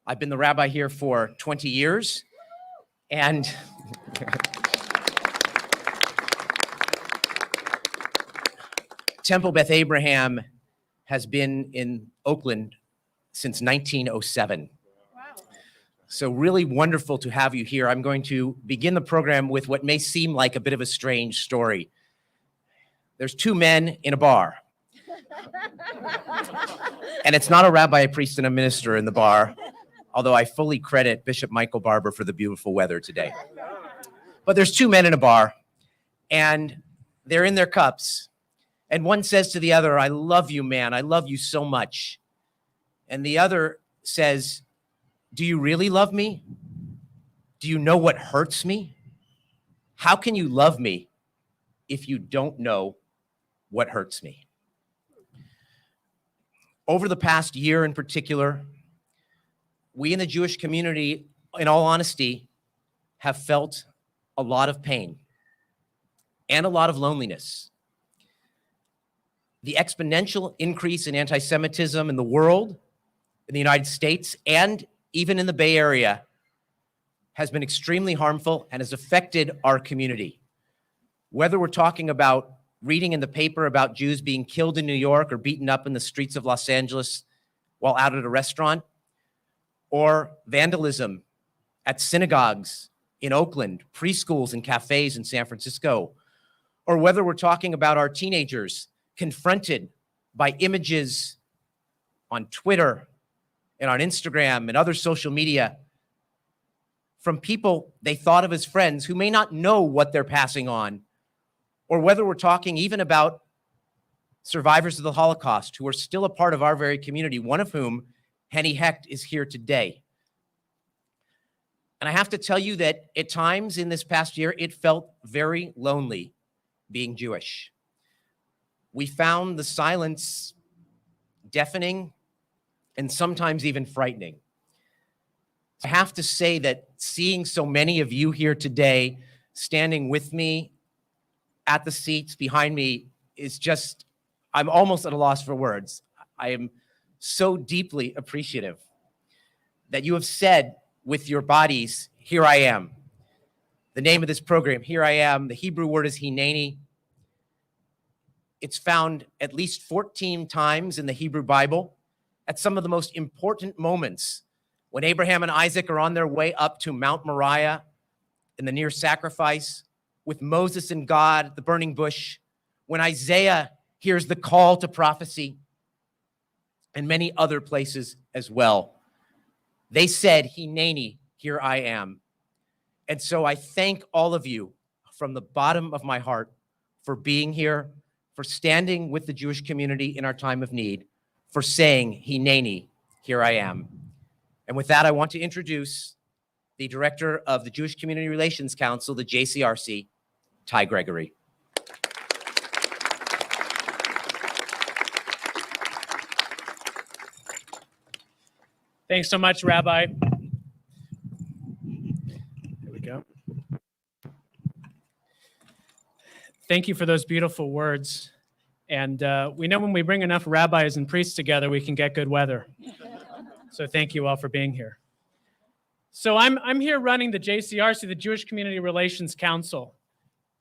I've been the rabbi here for 20 years, and Temple Beth Abraham has been in Oakland since 1907. Wow. So really wonderful to have you here. I'm going to begin the program with what may seem like a bit of a strange story. There's two men in a bar. And it's not a rabbi, a priest, and a minister in the bar, although I fully credit Bishop Michael Barber for the beautiful weather today. But there's two men in a bar, and they're in their cups. And one says to the other, "I love you, man. I love you so much." And the other says, "Do you really love me? Do you know what hurts me? How can you love me if you don't know what hurts me?" Over the past year in particular, we in the Jewish community, in all honesty, have felt a lot of pain and a lot of loneliness. The exponential increase in anti-Semitism in the world, in the United States, and even in the Bay Area has been extremely harmful and has affected our community. Whether we're talking about reading in the paper about Jews being killed in New York or beaten up in the streets of Los Angeles while out at a restaurant, or vandalism at synagogues in Oakland, preschools and cafes in San Francisco, or whether we're talking about our teenagers confronted by images on Twitter and on Instagram and other social media from people they thought of as friends who may not know what they're passing on, or whether we're talking even about survivors of the Holocaust who are still a part of our very community, one of whom, Henny Hecht, is here today. And I have to tell you that at times in this past year, it felt very lonely being Jewish. We found the silence deafening and sometimes even frightening. I have to say that seeing so many of you here today, standing with me at the seats behind me, is just, I'm almost at a loss for words. I am so deeply appreciative that you have said with your bodies, "Here I am." The name of this program, "Here I Am," the Hebrew word is hineni. It's found at least 14 times in the Hebrew Bible at some of the most important moments, when Abraham and Isaac are on their way up to Mount Moriah in the near sacrifice, with Moses and God at the burning bush, when Isaiah hears the call to prophecy, and many other places as well. They said, "Hineni, here I am." And so I thank all of you from the bottom of my heart for being here, for standing with the Jewish community in our time of need, for saying, "Hineni, here I am." And with that, I want to introduce the Director of the Jewish Community Relations Council, the JCRC, Ty Gregory. Thanks so much, Rabbi. There we go. Thank you for those beautiful words. And we know when we bring enough rabbis and priests together, we can get good weather. So thank you all for being here. So I'm here running the JCRC, the Jewish Community Relations Council.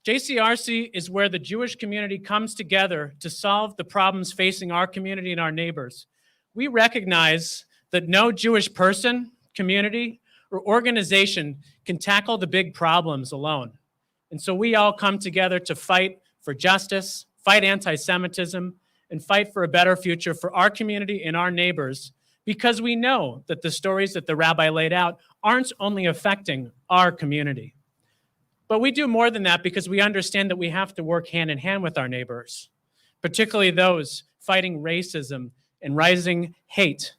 JCRC is where the Jewish community comes together to solve the problems facing our community and our neighbors. We recognize that no Jewish person, community, or organization can tackle the big problems alone. And so we all come together to fight for justice, fight anti-Semitism, and fight for a better future for our community and our neighbors, because we know that the stories that the rabbi laid out aren't only affecting our community. But we do more than that because we understand that we have to work hand in hand with our neighbors, particularly those fighting racism and rising hate,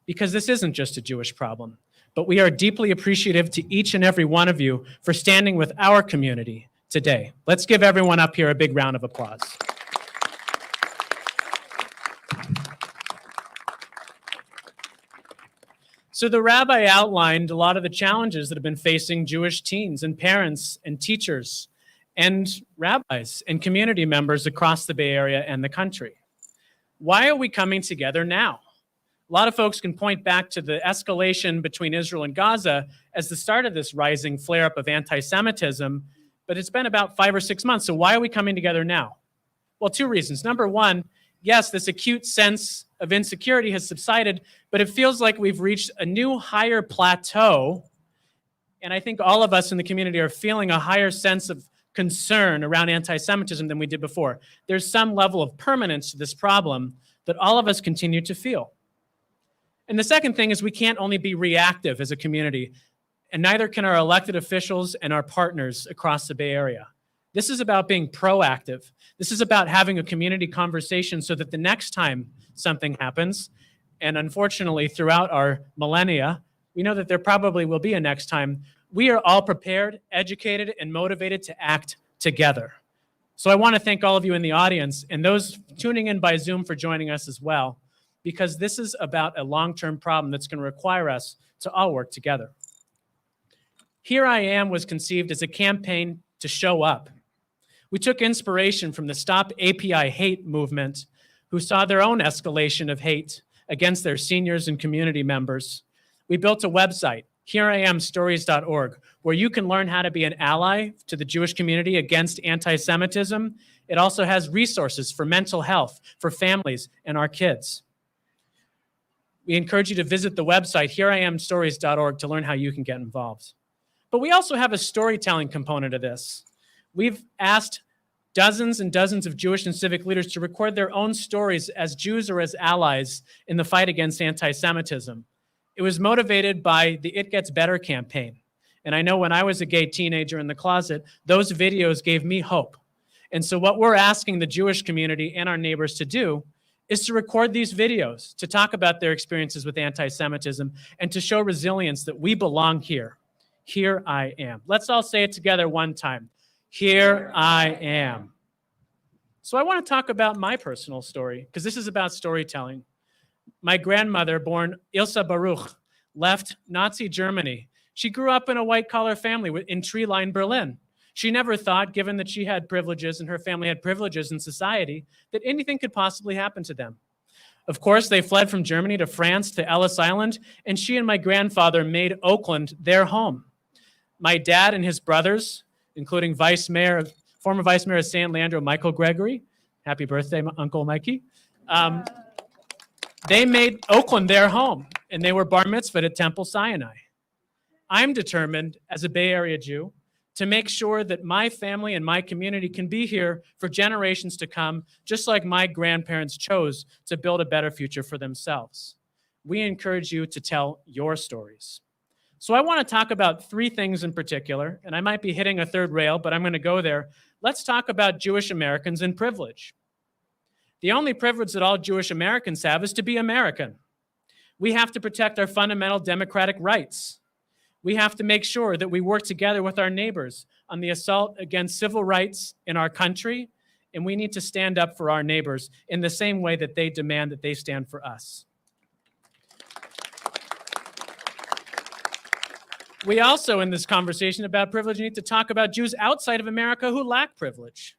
because this isn't just a Jewish problem. But we are deeply appreciative to each and every one of you for standing with our community today. Let's give everyone up here a big round of applause. So the rabbi outlined a lot of the challenges that have been facing Jewish teens and parents and teachers and rabbis and community members across the Bay Area and the country. Why are we coming together now? A lot of folks can point back to the escalation between Israel and Gaza as the start of this rising flare-up of anti-Semitism, but it's been about 5 or 6 months. So why are we coming together now? Well, 2 reasons. Number one, yes, this acute sense of insecurity has subsided, but it feels like we've reached a new higher plateau. And I think all of us in the community are feeling a higher sense of concern around anti-Semitism than we did before. There's some level of permanence to this problem that all of us continue to feel. And the second thing is we can't only be reactive as a community, and neither can our elected officials and our partners across the Bay Area. This is about being proactive. This is about having a community conversation so that the next time something happens, and unfortunately throughout our millennia, we know that there probably will be a next time, we are all prepared, educated, and motivated to act together. So I want to thank all of you in the audience and those tuning in by Zoom for joining us as well, because this is about a long-term problem that's going to require us to all work together. Here I Am was conceived as a campaign to show up. We took inspiration from the Stop API Hate movement, who saw their own escalation of hate against their seniors and community members. We built a website, hereiamstories.org, where you can learn how to be an ally to the Jewish community against anti-Semitism. It also has resources for mental health, for families, and our kids. We encourage you to visit the website, hereiamstories.org, to learn how you can get involved. But we also have a storytelling component of this. We've asked dozens and dozens of Jewish and civic leaders to record their own stories as Jews or as allies in the fight against anti-Semitism. It was motivated by the It Gets Better campaign. And I know when I was a gay teenager in the closet, those videos gave me hope. And so what we're asking the Jewish community and our neighbors to do is to record these videos, to talk about their experiences with anti-Semitism, and to show resilience that we belong here. Here I am. Let's all say it together one time. Here I am. So I want to talk about my personal story, because this is about storytelling. My grandmother, born Ilsa Baruch, left Nazi Germany. She grew up in a white-collar family in tree-lined Berlin. She never thought, given that she had privileges and her family had privileges in society, that anything could possibly happen to them. Of course, they fled from Germany to France, to Ellis Island, and she and my grandfather made Oakland their home. My dad and his brothers, including former Vice Mayor of San Leandro, Michael Gregory, happy birthday, Uncle Mikey, they made Oakland their home, and they were bar mitzvahed at Temple Sinai. I'm determined, as a Bay Area Jew, to make sure that my family and my community can be here for generations to come, just like my grandparents chose to build a better future for themselves. We encourage you to tell your stories. So I want to talk about 3 things in particular, and I might be hitting a third rail, but I'm going to go there. Let's talk about Jewish Americans and privilege. The only privilege that all Jewish Americans have is to be American. We have to protect our fundamental democratic rights. We have to make sure that we work together with our neighbors on the assault against civil rights in our country, and we need to stand up for our neighbors in the same way that they demand that they stand for us. We also, in this conversation about privilege, need to talk about Jews outside of America who lack privilege.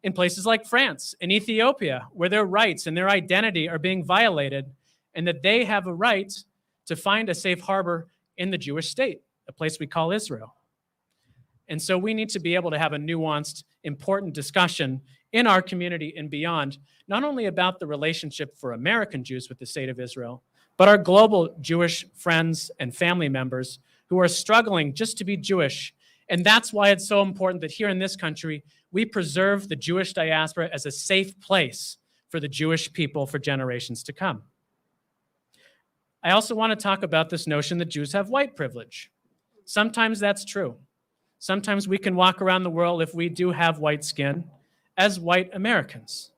In places like France and Ethiopia, where their rights and their identity are being violated, and that they have a right to find a safe harbor in the Jewish state, a place we call Israel. And so we need to be able to have a nuanced, important discussion in our community and beyond, not only about the relationship for American Jews with the state of Israel, but our global Jewish friends and family members who are struggling just to be Jewish. And that's why it's so important that here in this country, we preserve the Jewish diaspora as a safe place for the Jewish people for generations to come. I also want to talk about this notion that Jews have white privilege. Sometimes that's true. Sometimes we can walk around the world, if we do have white skin, as white Americans.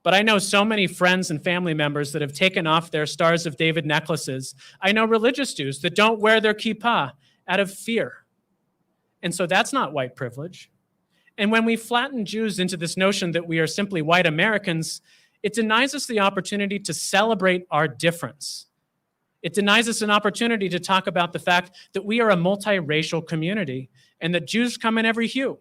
But I know so many friends and family members that have taken off their Stars of David necklaces. I know religious Jews that don't wear their kippah out of fear. And so that's not white privilege. And when we flatten Jews into this notion that we are simply white Americans, it denies us the opportunity to celebrate our difference. It denies us an opportunity to talk about the fact that we are a multiracial community and that Jews come in every hue.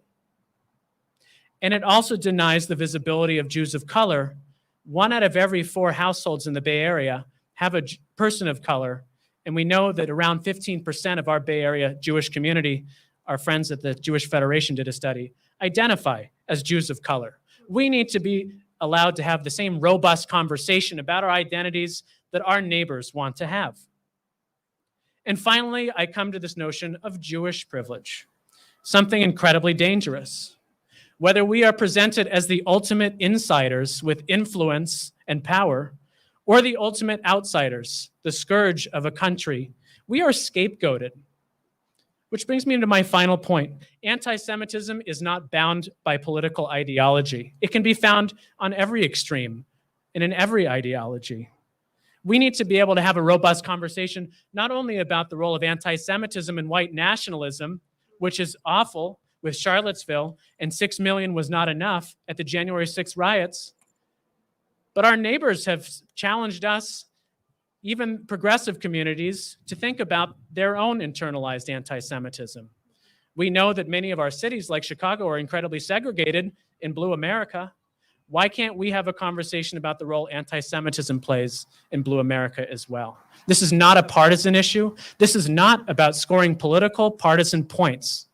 And it also denies the visibility of Jews of color. 1 out of every 4 households in the Bay Area have a person of color, and we know that around 15% of our Bay Area Jewish community, our friends at the Jewish Federation did a study, identify as Jews of color. We need to be allowed to have the same robust conversation about our identities that our neighbors want to have. And finally, I come to this notion of Jewish privilege, something incredibly dangerous. Whether we are presented as the ultimate insiders with influence and power, or the ultimate outsiders, the scourge of a country, we are scapegoated. Which brings me to my final point. Anti-Semitism is not bound by political ideology. It can be found on every extreme and in every ideology. We need to be able to have a robust conversation, not only about the role of anti-Semitism and white nationalism, which is awful with Charlottesville, and 6 million was not enough at the January 6th riots, but our neighbors have challenged us, even progressive communities, to think about their own internalized anti-Semitism. We know that many of our cities, like Chicago, are incredibly segregated in Blue America. Why can't we have a conversation about the role anti-Semitism plays in Blue America as well? This is not a partisan issue. This is not about scoring political partisan points.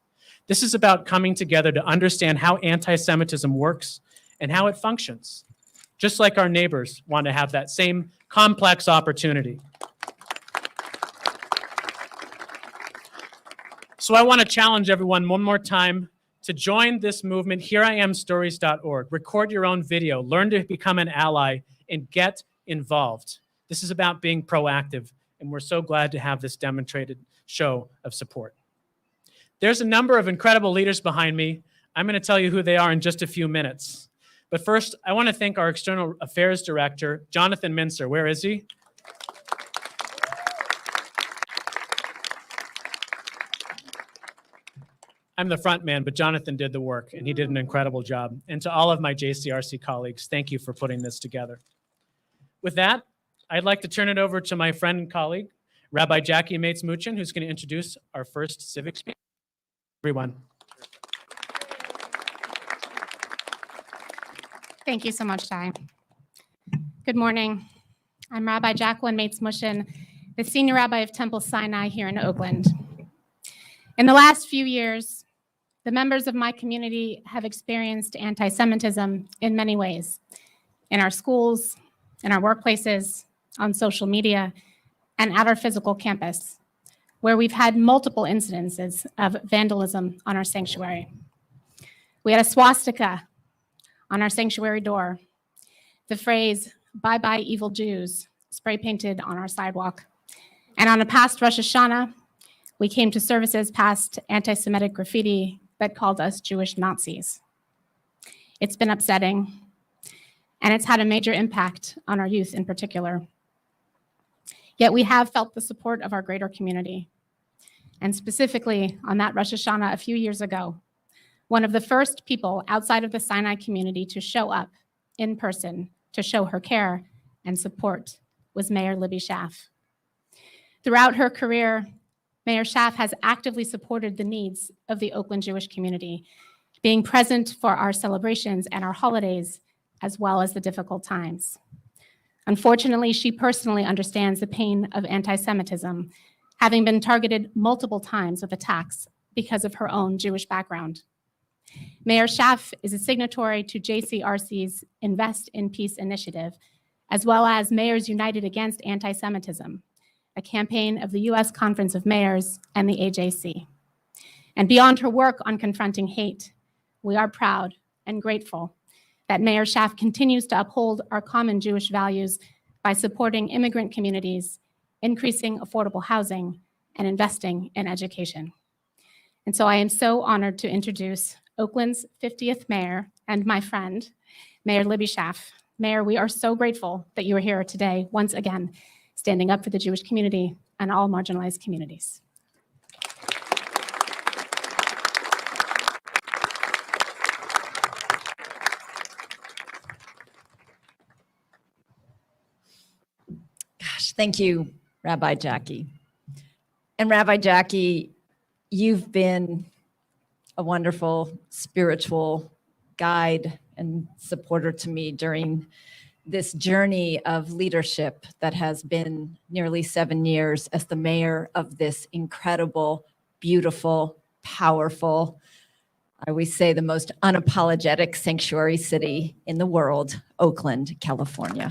This is about coming together to understand how anti-Semitism works and how it functions, just like our neighbors want to have that same complex opportunity. So I want to challenge everyone one more time to join this movement, HereIamStories.org. Record your own video, learn to become an ally, and get involved. This is about being proactive, and we're so glad to have this demonstrated show of support. There's a number of incredible leaders behind me. I'm going to tell you who they are in just a few minutes. But first, I want to thank our External Affairs Director, Jonathan Mincer. Where is he? I'm the front man, but Jonathan did the work, and he did an incredible job. And to all of my JCRC colleagues, thank you for putting this together. With that, I'd like to turn it over to my friend and colleague, Rabbi Jackie Mates-Muchin, who's going to introduce our first civic speaker. Everyone. Thank you so much, Ty. Good morning. I'm Rabbi Jacqueline Mates-Muchin, the Senior Rabbi of Temple Sinai here in Oakland. In the last few years, the members of my community have experienced anti-Semitism in many ways, in our schools, in our workplaces, on social media, and at our physical campus, where we've had multiple incidences of vandalism on our sanctuary. We had a swastika on our sanctuary door, the phrase, "Bye-bye evil Jews," spray painted on our sidewalk. And on a past Rosh Hashanah, we came to services past anti-Semitic graffiti that called us Jewish Nazis. It's been upsetting, and it's had a major impact on our youth in particular. Yet we have felt the support of our greater community. And specifically on that Rosh Hashanah a few years ago, one of the first people outside of the Sinai community to show up in person to show her care and support was Mayor Libby Schaaf. Throughout her career, Mayor Schaaf has actively supported the needs of the Oakland Jewish community, being present for our celebrations and our holidays, as well as the difficult times. Unfortunately, she personally understands the pain of anti-Semitism, having been targeted multiple times with attacks because of her own Jewish background. Mayor Schaaf is a signatory to JCRC's Invest in Peace initiative, as well as Mayors United Against Anti-Semitism, a campaign of the U.S. Conference of Mayors and the AJC. And beyond her work on confronting hate, we are proud and grateful that Mayor Schaaf continues to uphold our common Jewish values by supporting immigrant communities, increasing affordable housing, and investing in education. And so I am so honored to introduce Oakland's 50th mayor and my friend, Mayor Libby Schaaf. Mayor, we are so grateful that you are here today, once again, standing up for the Jewish community and all marginalized communities. Gosh, thank you, Rabbi Jackie. And Rabbi Jackie, you've been a wonderful spiritual guide and supporter to me during this journey of leadership that has been nearly 7 years as the mayor of this incredible, beautiful, powerful, I always say the most unapologetic sanctuary city in the world, Oakland, California.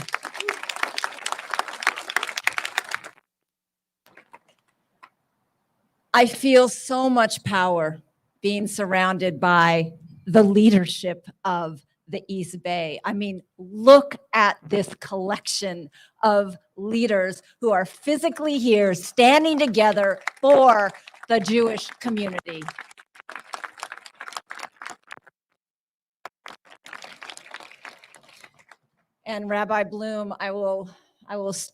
I feel so much power being surrounded by the leadership of the East Bay. I mean, look at this collection of leaders who are physically here, standing together for the Jewish community. And Rabbi Bloom, I will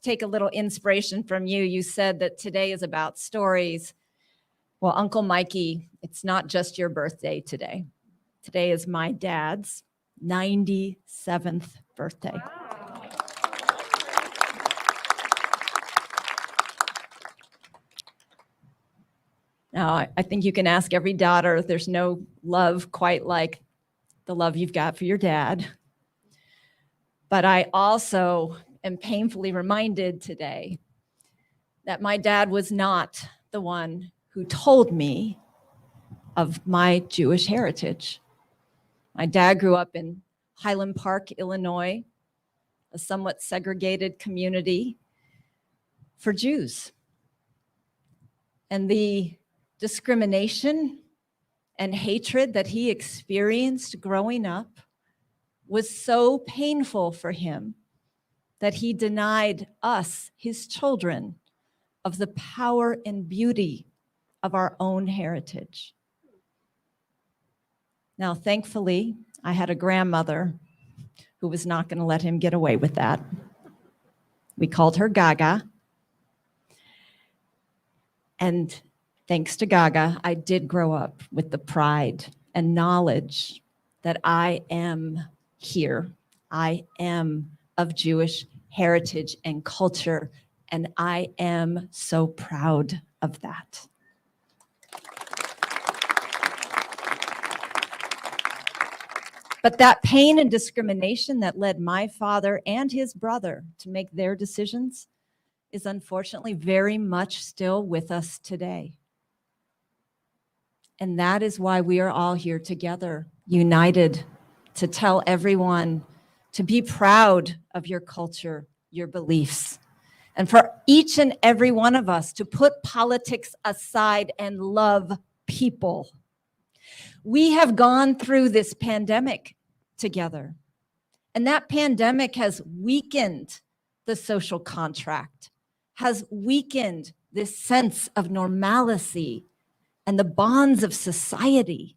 take a little inspiration from you. You said that today is about stories. Well, Uncle Mikey, it's not just your birthday today. Today is my dad's 97th birthday. Now, I think you can ask every daughter, there's no love quite like the love you've got for your dad. But I also am painfully reminded today that my dad was not the one who told me of my Jewish heritage. My dad grew up in Highland Park, Illinois, a somewhat segregated community for Jews. And the discrimination and hatred that he experienced growing up was so painful for him that he denied us, his children, of the power and beauty of our own heritage. Now, thankfully, I had a grandmother who was not going to let him get away with that. We called her Gaga. And thanks to Gaga, I did grow up with the pride and knowledge that I am here. I am of Jewish heritage and culture, and I am so proud of that. But that pain and discrimination that led my father and his brother to make their decisions is unfortunately very much still with us today. And that is why we are all here together, united, to tell everyone to be proud of your culture, your beliefs, and for each and every one of us to put politics aside and love people. We have gone through this pandemic together, and that pandemic has weakened the social contract, has weakened this sense of normalcy and the bonds of society.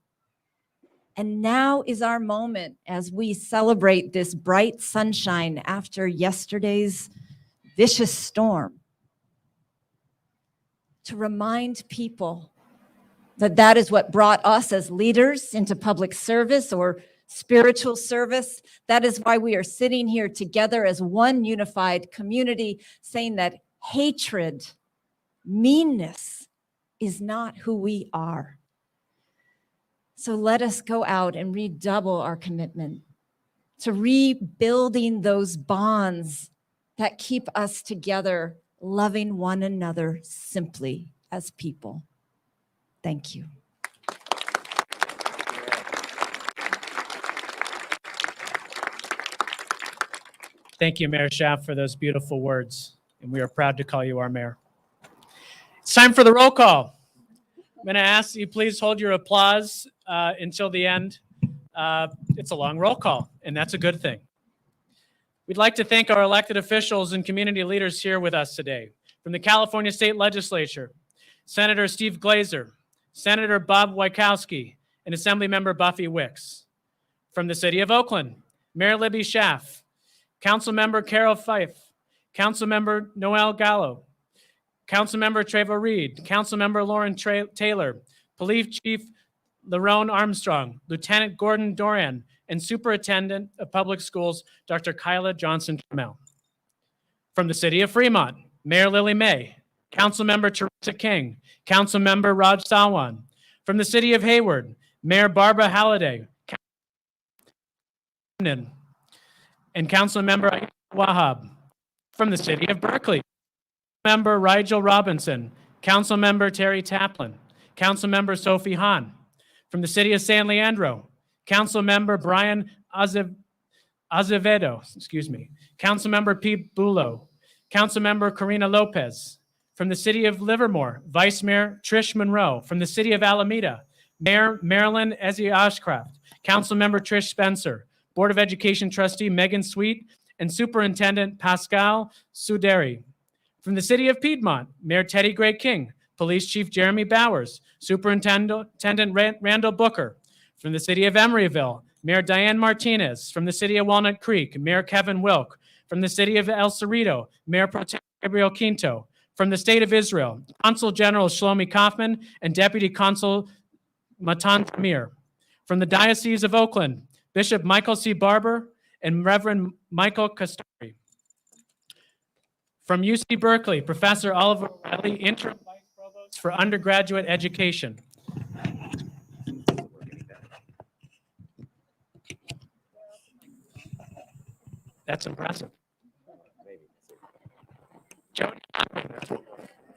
And now is our moment as we celebrate this bright sunshine after yesterday's vicious storm to remind people that that is what brought us as leaders into public service or spiritual service. That is why we are sitting here together as one unified community, saying that hatred, meanness is not who we are. So let us go out and redouble our commitment to rebuilding those bonds that keep us together, loving one another simply as people. Thank you. Thank you, Mayor Schaaf, for those beautiful words, and we are proud to call you our mayor. It's time for the roll call. I'm going to ask that you please hold your applause until the end. It's a long roll call, and that's a good thing. We'd like to thank our elected officials and community leaders here with us today. From the California State Legislature, Senator Steve Glazer, Senator Bob Wykowski, and Assemblymember Buffy Wicks. From the City of Oakland, Mayor Libby Schaaf, Councilmember Carol Fife, Councilmember Noel Gallo, Councilmember Trevor Reed, Councilmember Lauren Taylor, Police Chief Lerone Armstrong, Lieutenant Gordon Doran, and Superintendent of Public Schools, Dr. Kyla Johnson-Trammell. From the City of Fremont, Mayor Lily May, Councilmember Teresa King, Councilmember Raj Sawan. From the City of Hayward, Mayor Barbara Halliday, and Councilmember Wahab. From the city of Berkeley, Member Rigel Robinson, Councilmember Terry Taplin, Councilmember Sophie Hahn. From the city of San Leandro, Councilmember Brian Azevedo, Councilmember Pete Bulow, Councilmember Karina Lopez. From the city of Livermore, Vice Mayor Trish Monroe. From the city of Alameda, Mayor Marilyn Ezzy Ashcraft, Councilmember Trish Spencer, Board of Education Trustee Megan Sweet, and Superintendent Pascal Suderi. From the city of Piedmont, Mayor Teddy Gray King, Police Chief Jeremy Bowers, Superintendent Randall Booker. From the city of Emeryville, Mayor Diane Martinez. From the city of Walnut Creek, Mayor Kevin Wilk. From the city of El Cerrito, Mayor Pro Tem Gabriel Quinto. From the state of Israel, Consul General Shlomi Kaufman and Deputy Consul Matan Tamir. From the Diocese of Oakland, Bishop Michael C. Barber and Reverend Michael Castari. From UC Berkeley, Professor Oliver Riley, Interim Vice Provost for Undergraduate Education. That's impressive. Jody,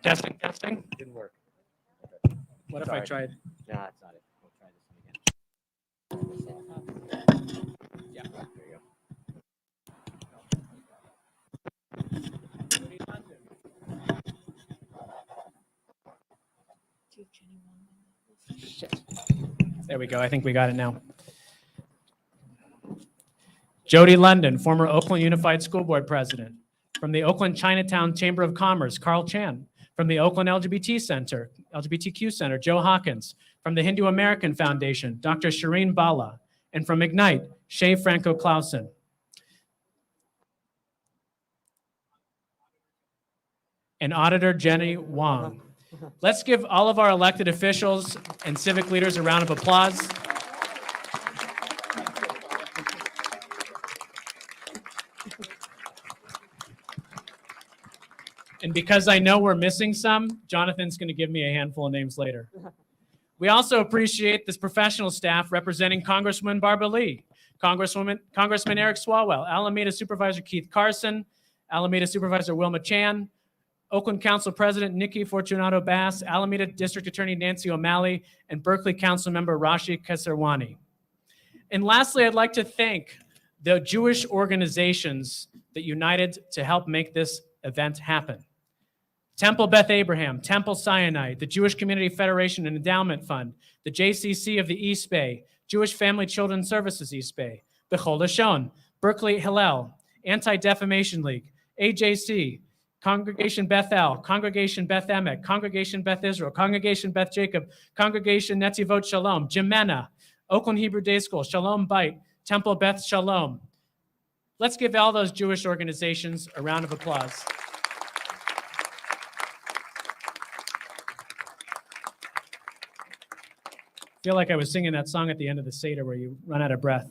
testing. Didn't work. What if Sorry. I tried? Nah, it's not it. We'll try this one again. Yeah, there you go. Shit. There we go. I think we got it now. Jody London, former Oakland Unified School Board President. From the Oakland Chinatown Chamber of Commerce, Carl Chan. From the Oakland LGBTQ Center, Joe Hawkins. From the Hindu American Foundation, Dr. Shireen Bala. And from Ignite, Shay Franco Clausen. And Auditor Jenny Wong. Let's give all of our elected officials and civic leaders a round of applause. And because I know we're missing some, Jonathan's going to give me a handful of names later. We also appreciate this professional staff representing Congresswoman Barbara Lee, Congressman Eric Swalwell, Alameda Supervisor Keith Carson, Alameda Supervisor Wilma Chan, Oakland Council President Nikki Fortunato Bass, Alameda District Attorney Nancy O'Malley, and Berkeley Councilmember Rashi Kesarwani. And lastly, I'd like to thank the Jewish organizations that united to help make this event happen. Temple Beth Abraham, Temple Sinai, the Jewish Community Federation and Endowment Fund, the JCC of the East Bay, Jewish Family Children's Services East Bay, Bechol Lashon, Berkeley Hillel, Anti-Defamation League, AJC, Congregation Beth El, Congregation Beth Emek, Congregation Beth Israel, Congregation Beth Jacob, Congregation Netivot Shalom, Jimena, Oakland Hebrew Day School, Shalom Beit, Temple Beth Shalom. Let's give all those Jewish organizations a round of applause. I feel like I was singing that song at the end of the Seder where you run out of breath.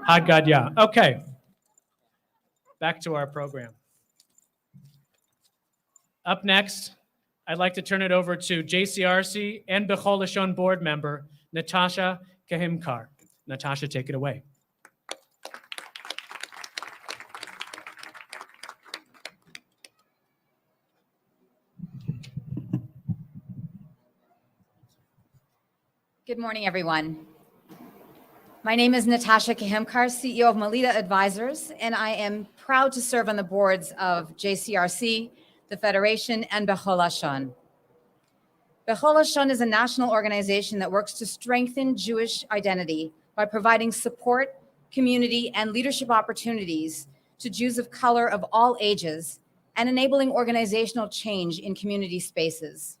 Had God Yah. Okay. Back to our program. Up next, I'd like to turn it over to JCRC and Bechol Lashon board member, Natasha Kahimkar. Natasha, take it away. Good morning, everyone. My name is Natasha Kahimkar, CEO of Melita Advisors, and I am proud to serve on the boards of JCRC, the Federation, and Bechol Lashon. Bechol Lashon is a national organization that works to strengthen Jewish identity by providing support, community, and leadership opportunities to Jews of color of all ages and enabling organizational change in community spaces.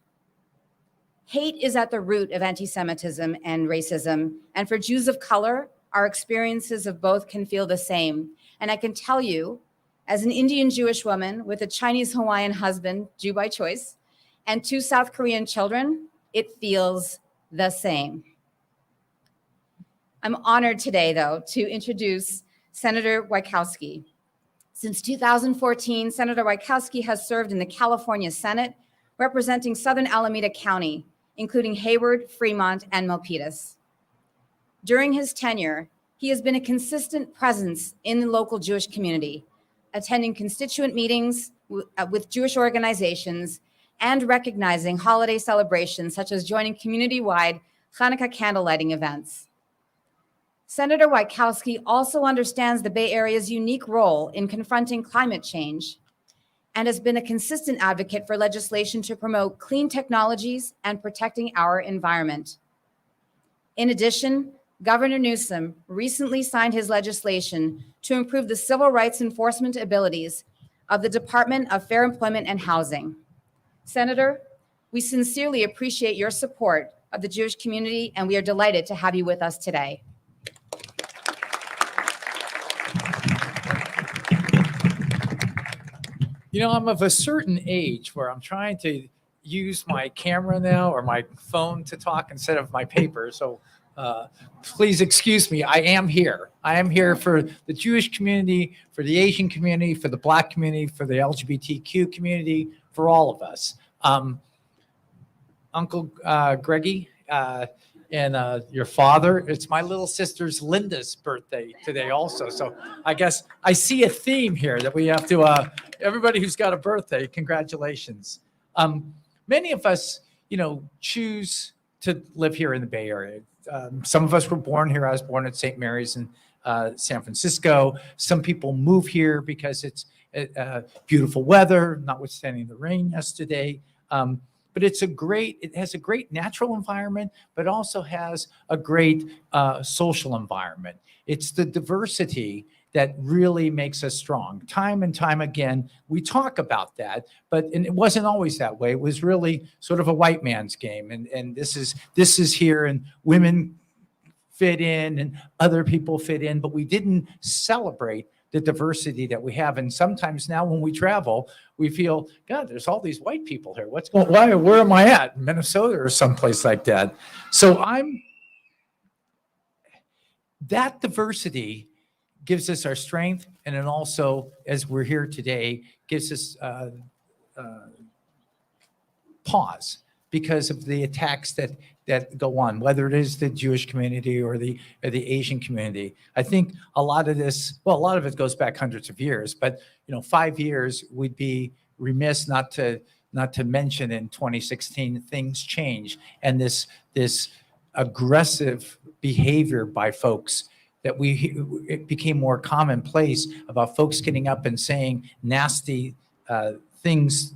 Hate is at the root of anti-Semitism and racism, and for Jews of color, our experiences of both can feel the same. And I can tell you, as an Indian Jewish woman with a Chinese Hawaiian husband, Jew by choice, and 2 South Korean children, it feels the same. I'm honored today, though, to introduce Senator Wieckowski. Since 2014, Senator Wieckowski has served in the California Senate, representing Southern Alameda County, including Hayward, Fremont, and Milpitas. During his tenure, he has been a consistent presence in the local Jewish community, attending constituent meetings with Jewish organizations, and recognizing holiday celebrations such as joining community-wide Hanukkah candlelighting events. Senator Wieckowski also understands the Bay Area's unique role in confronting climate change and has been a consistent advocate for legislation to promote clean technologies and protecting our environment. In addition, Governor Newsom recently signed his legislation to improve the civil rights enforcement abilities of the Department of Fair Employment and Housing. Senator, we sincerely appreciate your support of the Jewish community, and we are delighted to have you with us today. You know, I'm of a certain age where I'm trying to use my camera now or my phone to talk instead of my paper. So please excuse me. I am here. I am here for the Jewish community, for the Asian community, for the Black community, for the LGBTQ community, for all of us. Uncle Greggy and your father, it's my little sister's Linda's birthday today also. So I guess I see a theme here that we have to, everybody who's got a birthday, congratulations. Many of us, you know, choose to live here in the Bay Area. Some of us were born here. I was born at St. Mary's in San Francisco. Some people move here because it's beautiful weather, notwithstanding the rain yesterday. But it has a great natural environment, but also has a great social environment. It's the diversity that really makes us strong. Time and time again, we talk about that, and it wasn't always that way. It was really sort of a white man's game. And this is here, and women fit in and other people fit in, but we didn't celebrate the diversity that we have. And sometimes now when we travel, we feel, God, there's all these white people here. Where am I at? Minnesota or someplace like that. So that diversity gives us our strength. And then also, as we're here today, gives us pause because of the attacks that go on, whether it is the Jewish community or the Asian community. I think a lot of it goes back hundreds of years, but 5 years, we'd be remiss not to mention in 2016 things change, and this aggressive behavior by folks that it became more commonplace about folks getting up and saying nasty things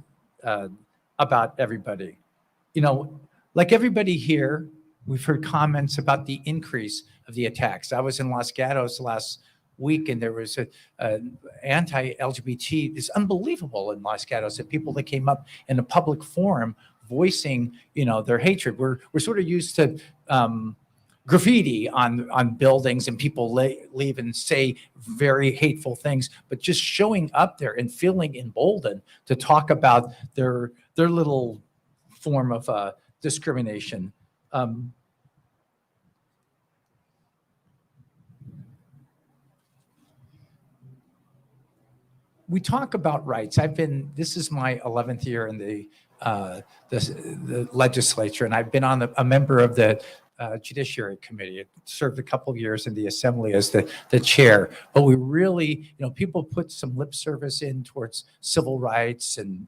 about everybody. Like everybody here, we've heard comments about the increase of the attacks. I was in Los Gatos last week, and there was an anti-LGBT. It's unbelievable in Los Gatos, that people that came up in a public forum voicing, their hatred. We're sort of used to graffiti on buildings, and people leave and say very hateful things, but just showing up there and feeling emboldened to talk about their little form of discrimination. We talk about rights. This is my 11th year in the legislature, and I've been a member of the Judiciary Committee. I served a couple of years in the Assembly as the chair, but we really, people put some lip service in towards civil rights and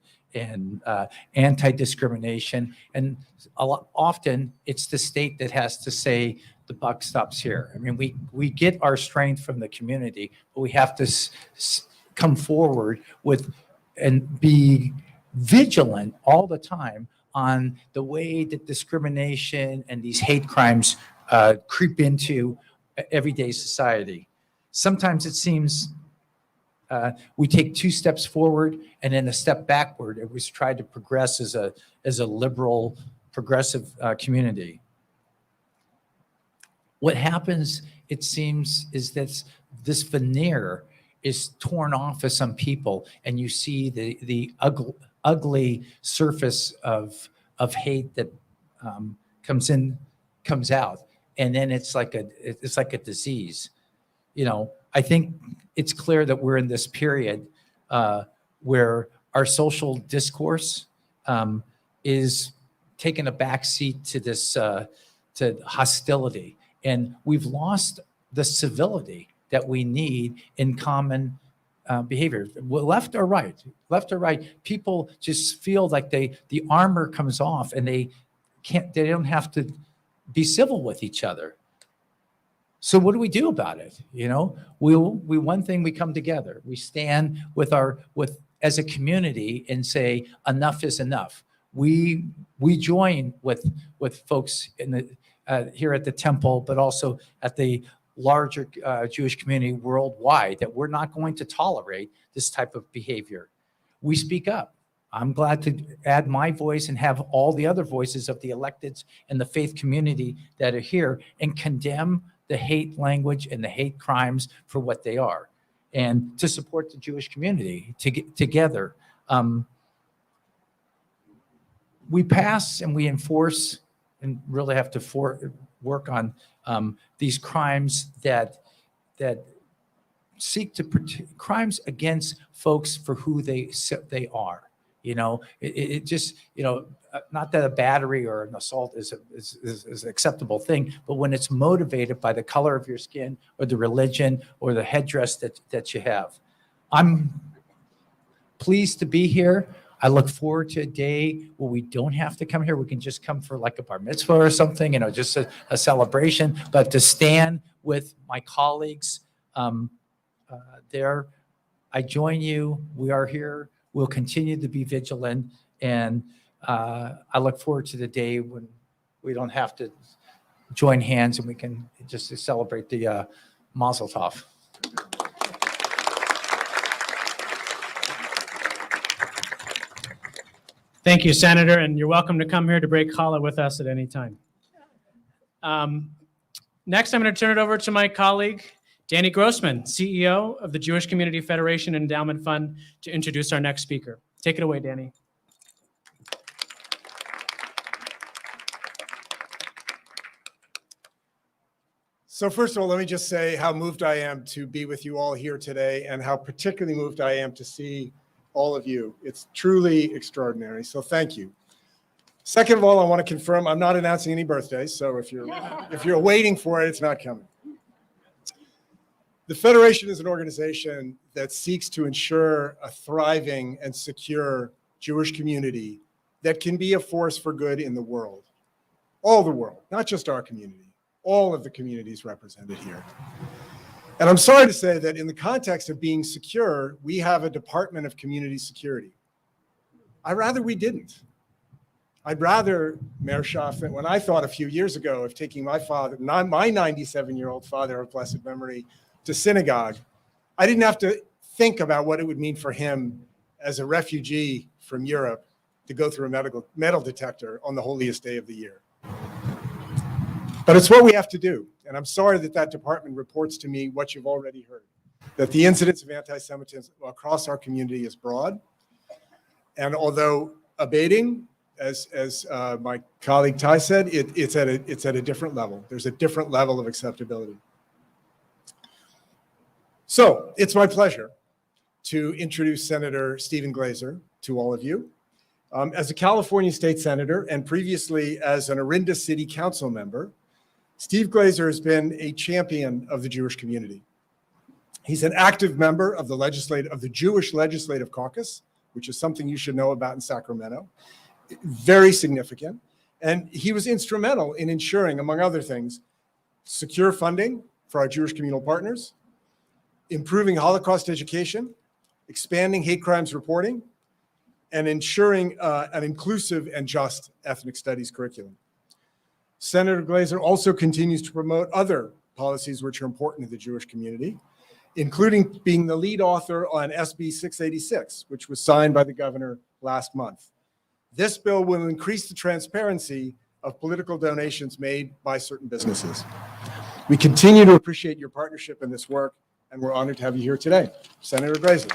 anti-discrimination, and often it's the state that has to say the buck stops here. I mean, we get our strength from the community, but we have to come forward with and be vigilant all the time on the way that discrimination and these hate crimes creep into everyday society. Sometimes it seems we take 2 steps forward and then a step backward. It was tried to progress as a liberal, progressive community. What happens, it seems, is that this veneer is torn off of some people, and you see the ugly surface of hate that comes out, and then it's like a disease. I think it's clear that we're in this period where our social discourse is taking a backseat to this to hostility, and we've lost the civility that we need in common behavior, left or right, people just feel like the armor comes off and they don't have to be civil with each other. So what do we do about it? One thing, we come together, we stand as a community and say, enough is enough. We join with folks here at the temple, but also at the larger Jewish community worldwide, that we're not going to tolerate this type of behavior. We speak up. I'm glad to add my voice and have all the other voices of the electeds and the faith community that are here and condemn the hate language and the hate crimes for what they are, and to support the Jewish community together. We pass and we enforce and really have to work on these crimes that seek to protect, crimes against folks for who they are. It just, not that a battery or an assault is an acceptable thing, but when it's motivated by the color of your skin or the religion or the headdress that you have. I'm pleased to be here. I look forward to a day where we don't have to come here. We can just come for like a bar mitzvah or something, just a celebration, but to stand with my colleagues there. I join you. We are here. We'll continue to be vigilant. And I look forward to the day when we don't have to join hands and we can just celebrate the Mazel Tov. Thank you, Senator, and you're welcome to come here to break challah with us at any time. Next, I'm going to turn it over to my colleague, Danny Grossman, CEO of the Jewish Community Federation Endowment Fund, to introduce our next speaker. Take it away, Danny. So first of all, let me just say how moved I am to be with you all here today and how particularly moved I am to see all of you. It's truly extraordinary. So thank you. Second of all, I want to confirm I'm not announcing any birthdays. So if you're waiting for it, it's not coming. The Federation is an organization that seeks to ensure a thriving and secure Jewish community that can be a force for good in the world. All the world, not just our community, all of the communities represented here. And I'm sorry to say that in the context of being secure, we have a Department of Community Security. I'd rather we didn't. I'd rather, Mayor Schaaf, when I thought a few years ago of taking my father, my 97-year-old father of blessed memory, to synagogue, I didn't have to think about what it would mean for him as a refugee from Europe to go through a metal detector on the holiest day of the year. But it's what we have to do. And I'm sorry that that department reports to me what you've already heard, that the incidence of anti-Semitism across our community is broad. And although abating, as my colleague Ty said, it's at a different level. There's a different level of acceptability. So it's my pleasure to introduce Senator Stephen Glazer to all of you. As a California state senator and previously as an Orinda City Council member, Steve Glazer has been a champion of the Jewish community. He's an active member of the Jewish Legislative Caucus, which is something you should know about in Sacramento. Very significant. And he was instrumental in ensuring, among other things, secure funding for our Jewish communal partners, improving Holocaust education, expanding hate crimes reporting, and ensuring an inclusive and just ethnic studies curriculum. Senator Glazer also continues to promote other policies which are important to the Jewish community, including being the lead author on SB 686, which was signed by the governor last month. This bill will increase the transparency of political donations made by certain businesses. We continue to appreciate your partnership in this work, and we're honored to have you here today. Senator Glazer.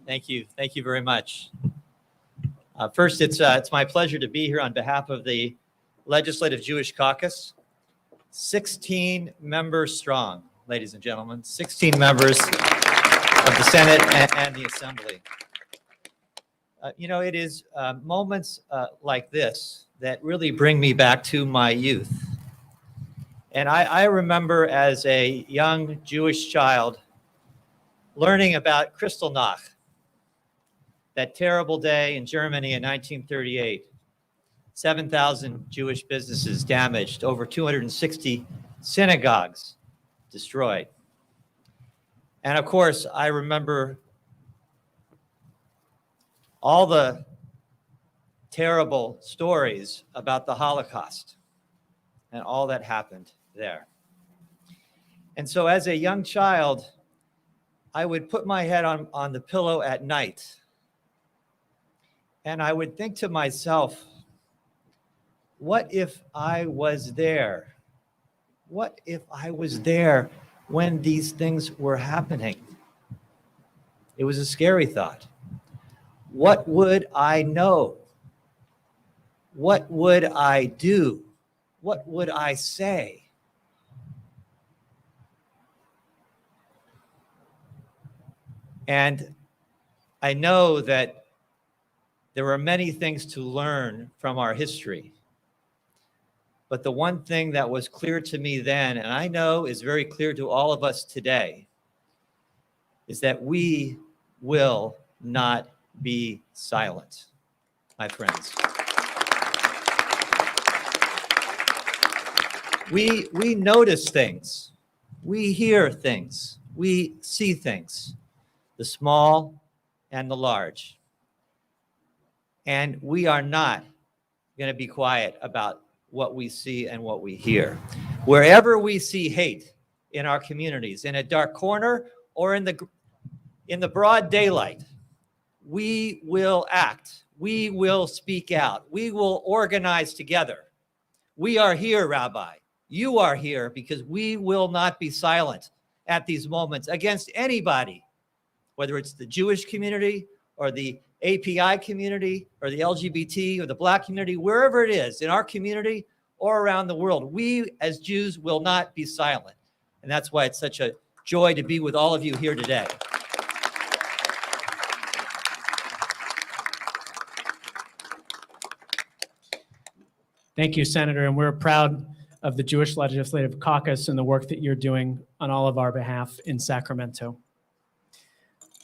Thank you. Thank you very much. First, it's my pleasure to be here on behalf of the Legislative Jewish Caucus. 16 members strong, ladies and gentlemen, 16 members of the Senate and the Assembly. It is moments like this that really bring me back to my youth. And I remember as a young Jewish child learning about Kristallnacht, that terrible day in Germany in 1938. 7,000 Jewish businesses damaged, over 260 synagogues destroyed. And of course, I remember all the terrible stories about the Holocaust and all that happened there. And so as a young child, I would put my head on the pillow at night and I would think to myself, what if I was there? What if I was there when these things were happening? It was a scary thought. What would I know? What would I do? What would I say? And I know that there are many things to learn from our history. But the one thing that was clear to me then, and I know is very clear to all of us today, is that we will not be silent, my friends. We notice things, we hear things, we see things, the small and the large. And we are not going to be quiet about what we see and what we hear. Wherever we see hate in our communities, in a dark corner or in the broad daylight, we will act. We will speak out. We will organize together. We are here, Rabbi. You are here because we will not be silent at these moments against anybody, whether it's the Jewish community or the API community or the LGBT or the Black community, wherever it is in our community or around the world. We as Jews will not be silent. And that's why it's such a joy to be with all of you here today. Thank you, Senator. And we're proud of the Jewish Legislative Caucus and the work that you're doing on all of our behalf in Sacramento.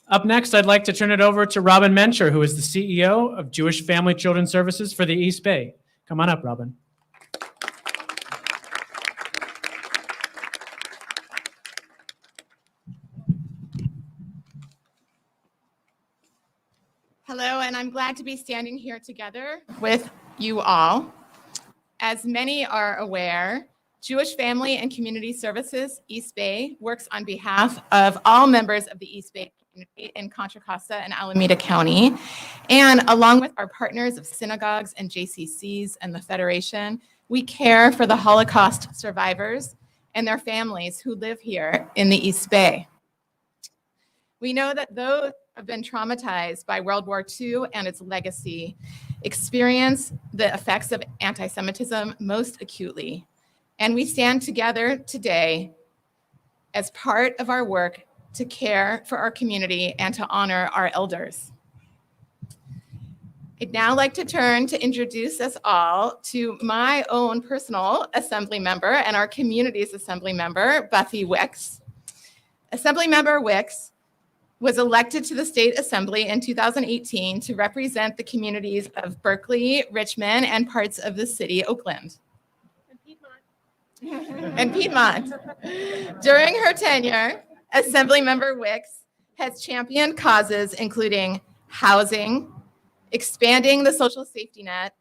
Up next, I'd like to turn it over to Robin Mencher, who is the CEO of Jewish Family Children Services for the East Bay. Come on up, Robin. Hello, and I'm glad to be standing here together with you all. As many are aware, Jewish Family and Community Services East Bay works on behalf of all members of the East Bay community in Contra Costa and Alameda County. And along with our partners of synagogues and JCCs and the Federation, we care for the Holocaust survivors and their families who live here in the East Bay. We know that those who have been traumatized by World War II and its legacy experience the effects of anti-Semitism most acutely. And we stand together today as part of our work to care for our community and to honor our elders. I'd now like to turn to introduce us all to my own personal assembly member and our community's assembly member, Buffy Wicks. Assemblymember Wicks was elected to the State Assembly in 2018 to represent the communities of Berkeley, Richmond, and parts of the city, Oakland. And Piedmont. During her tenure, Assemblymember Wicks has championed causes including housing, expanding the social safety net,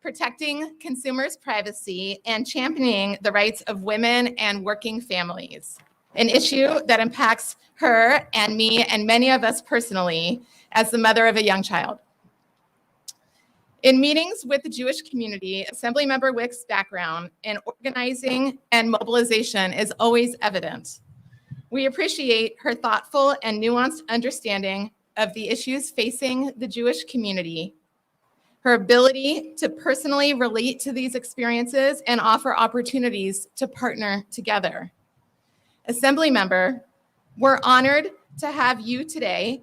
protecting consumers' privacy, and championing the rights of women and working families, an issue that impacts her and me and many of us personally as the mother of a young child. In meetings with the Jewish community, Assemblymember Wicks' background in organizing and mobilization is always evident. We appreciate her thoughtful and nuanced understanding of the issues facing the Jewish community, her ability to personally relate to these experiences and offer opportunities to partner together. Assemblymember, we're honored to have you today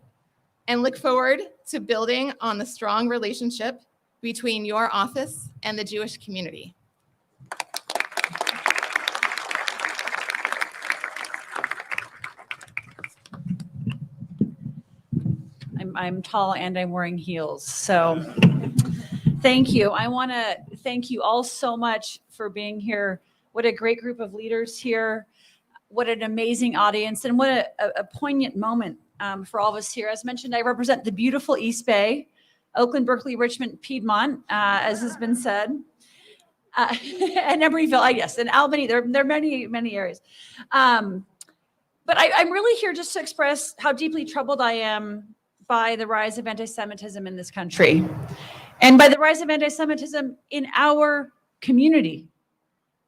and look forward to building on the strong relationship between your office and the Jewish community. I'm tall and I'm wearing heels. So thank you. I want to thank you all so much for being here. What a great group of leaders here. What an amazing audience, and what a poignant moment for all of us here. As mentioned, I represent the beautiful East Bay, Oakland, Berkeley, Richmond, Piedmont, as has been said. And Emeryville, yes, and Albany. There are many areas. But I'm really here just to express how deeply troubled I am by the rise of anti-Semitism in this country, and by the rise of anti-Semitism in our community.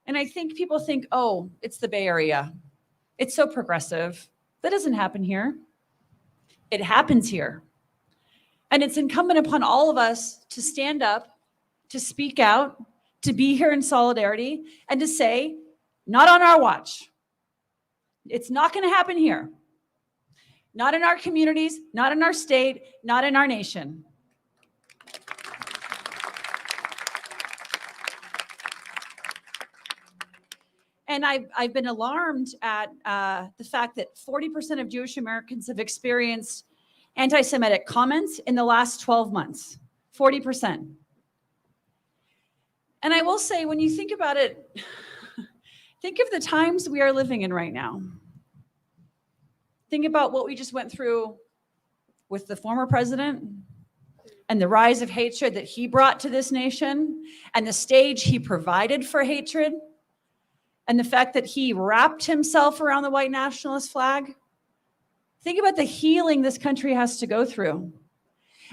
And I think people think, oh, it's the Bay Area. It's so progressive. That doesn't happen here. It happens here. And it's incumbent upon all of us to stand up, to speak out, to be here in solidarity, and to say, not on our watch. It's not going to happen here. Not in our communities, not in our state, not in our nation. And I've been alarmed at the fact that 40% of Jewish Americans have experienced anti-Semitic comments in the last 12 months. 40%. And I will say, when you think about it, think of the times we are living in right now. Think about what we just went through with the former president and the rise of hatred that he brought to this nation, and the stage he provided for hatred, and the fact that he wrapped himself around the white nationalist flag. Think about the healing this country has to go through.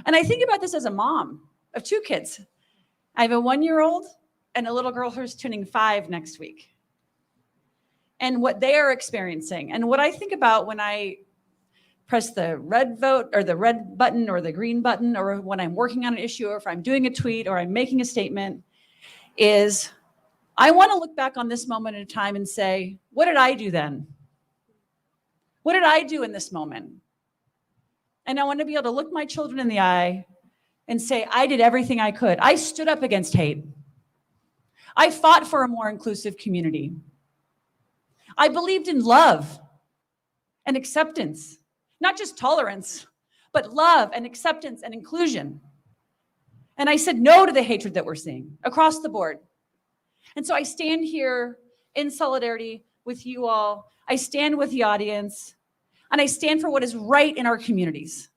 And I think about this as a mom of 2 kids. I have a 1-year-old and a little girl who's turning 5 next week. And what they are experiencing, and what I think about when I press the red vote or the red button or the green button, or when I'm working on an issue, or if I'm doing a tweet or I'm making a statement, is I want to look back on this moment in time and say, what did I do then? What did I do in this moment? And I want to be able to look my children in the eye and say, I did everything I could. I stood up against hate. I fought for a more inclusive community. I believed in love and acceptance, not just tolerance, but love and acceptance and inclusion. And I said no to the hatred that we're seeing across the board. And so I stand here in solidarity with you all. I stand with the audience, and I stand for what is right in our communities.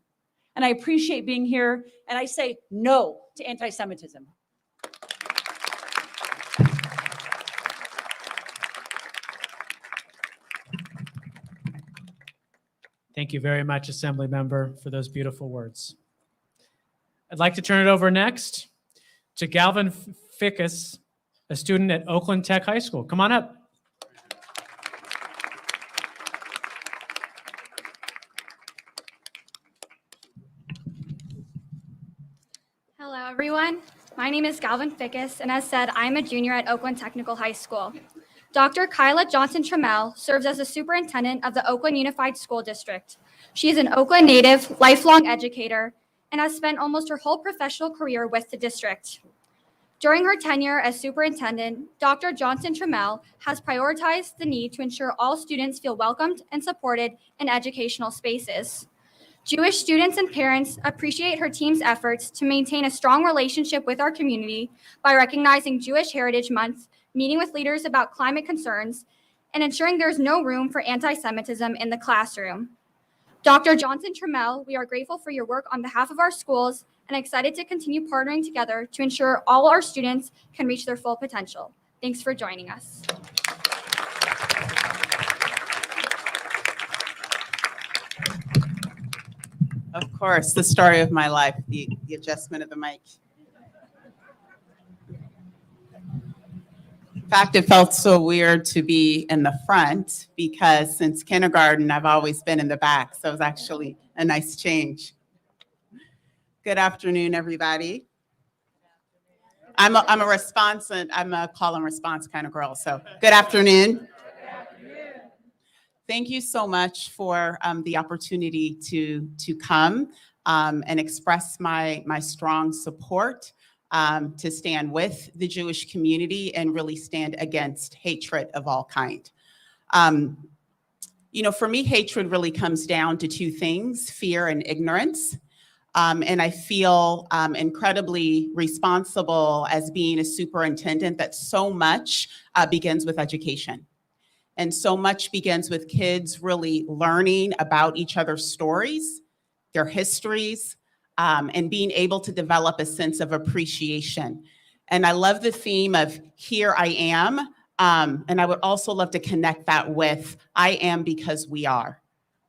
And I appreciate being here, and I say no to anti-Semitism. Thank you very much, Assemblymember, for those beautiful words. I'd like to turn it over next to Galvin Fickus, a student at Oakland Tech High School. Come on up. Hello, everyone. My name is Galvin Fickus, and as said, I'm a junior at Oakland Technical High School. Dr. Kyla Johnson-Trammell serves as the superintendent of the Oakland Unified School District. She is an Oakland native, lifelong educator, and has spent almost her whole professional career with the district. During her tenure as superintendent, Dr. Johnson-Trammell has prioritized the need to ensure all students feel welcomed and supported in educational spaces. Jewish students and parents appreciate her team's efforts to maintain a strong relationship with our community by recognizing Jewish Heritage Month, meeting with leaders about climate concerns, and ensuring there's no room for anti-Semitism in the classroom. Dr. Johnson-Trammell, we are grateful for your work on behalf of our schools and excited to continue partnering together to ensure all our students can reach their full potential. Thanks for joining us. Of course, the story of my life, the adjustment of the mic. In fact, it felt so weird to be in the front because since kindergarten, I've always been in the back. So it was actually a nice change. Good afternoon, everybody. I'm a call and response kind of girl. So good afternoon. Thank you so much for the opportunity to come and express my strong support to stand with the Jewish community and really stand against hatred of all kind. You know, for me, hatred really comes down to 2 things, fear and ignorance. And I feel incredibly responsible as being a superintendent that so much begins with education. And so much begins with kids really learning about each other's stories, their histories, and being able to develop a sense of appreciation. And I love the theme of here I am. And I would also love to connect that with I am because we are,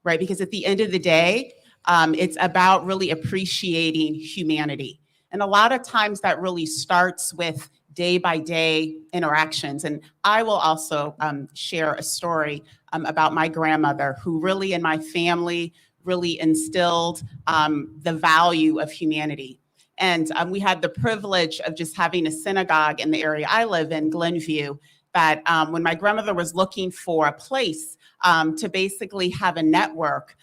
right? Because at the end of the day, it's about really appreciating humanity. And a lot of times that really starts with day by day interactions. And I will also share a story about my grandmother who really in my family really instilled the value of humanity. And we had the privilege of just having a synagogue in the area I live in, Glenview, that when my grandmother was looking for a place to basically have a network,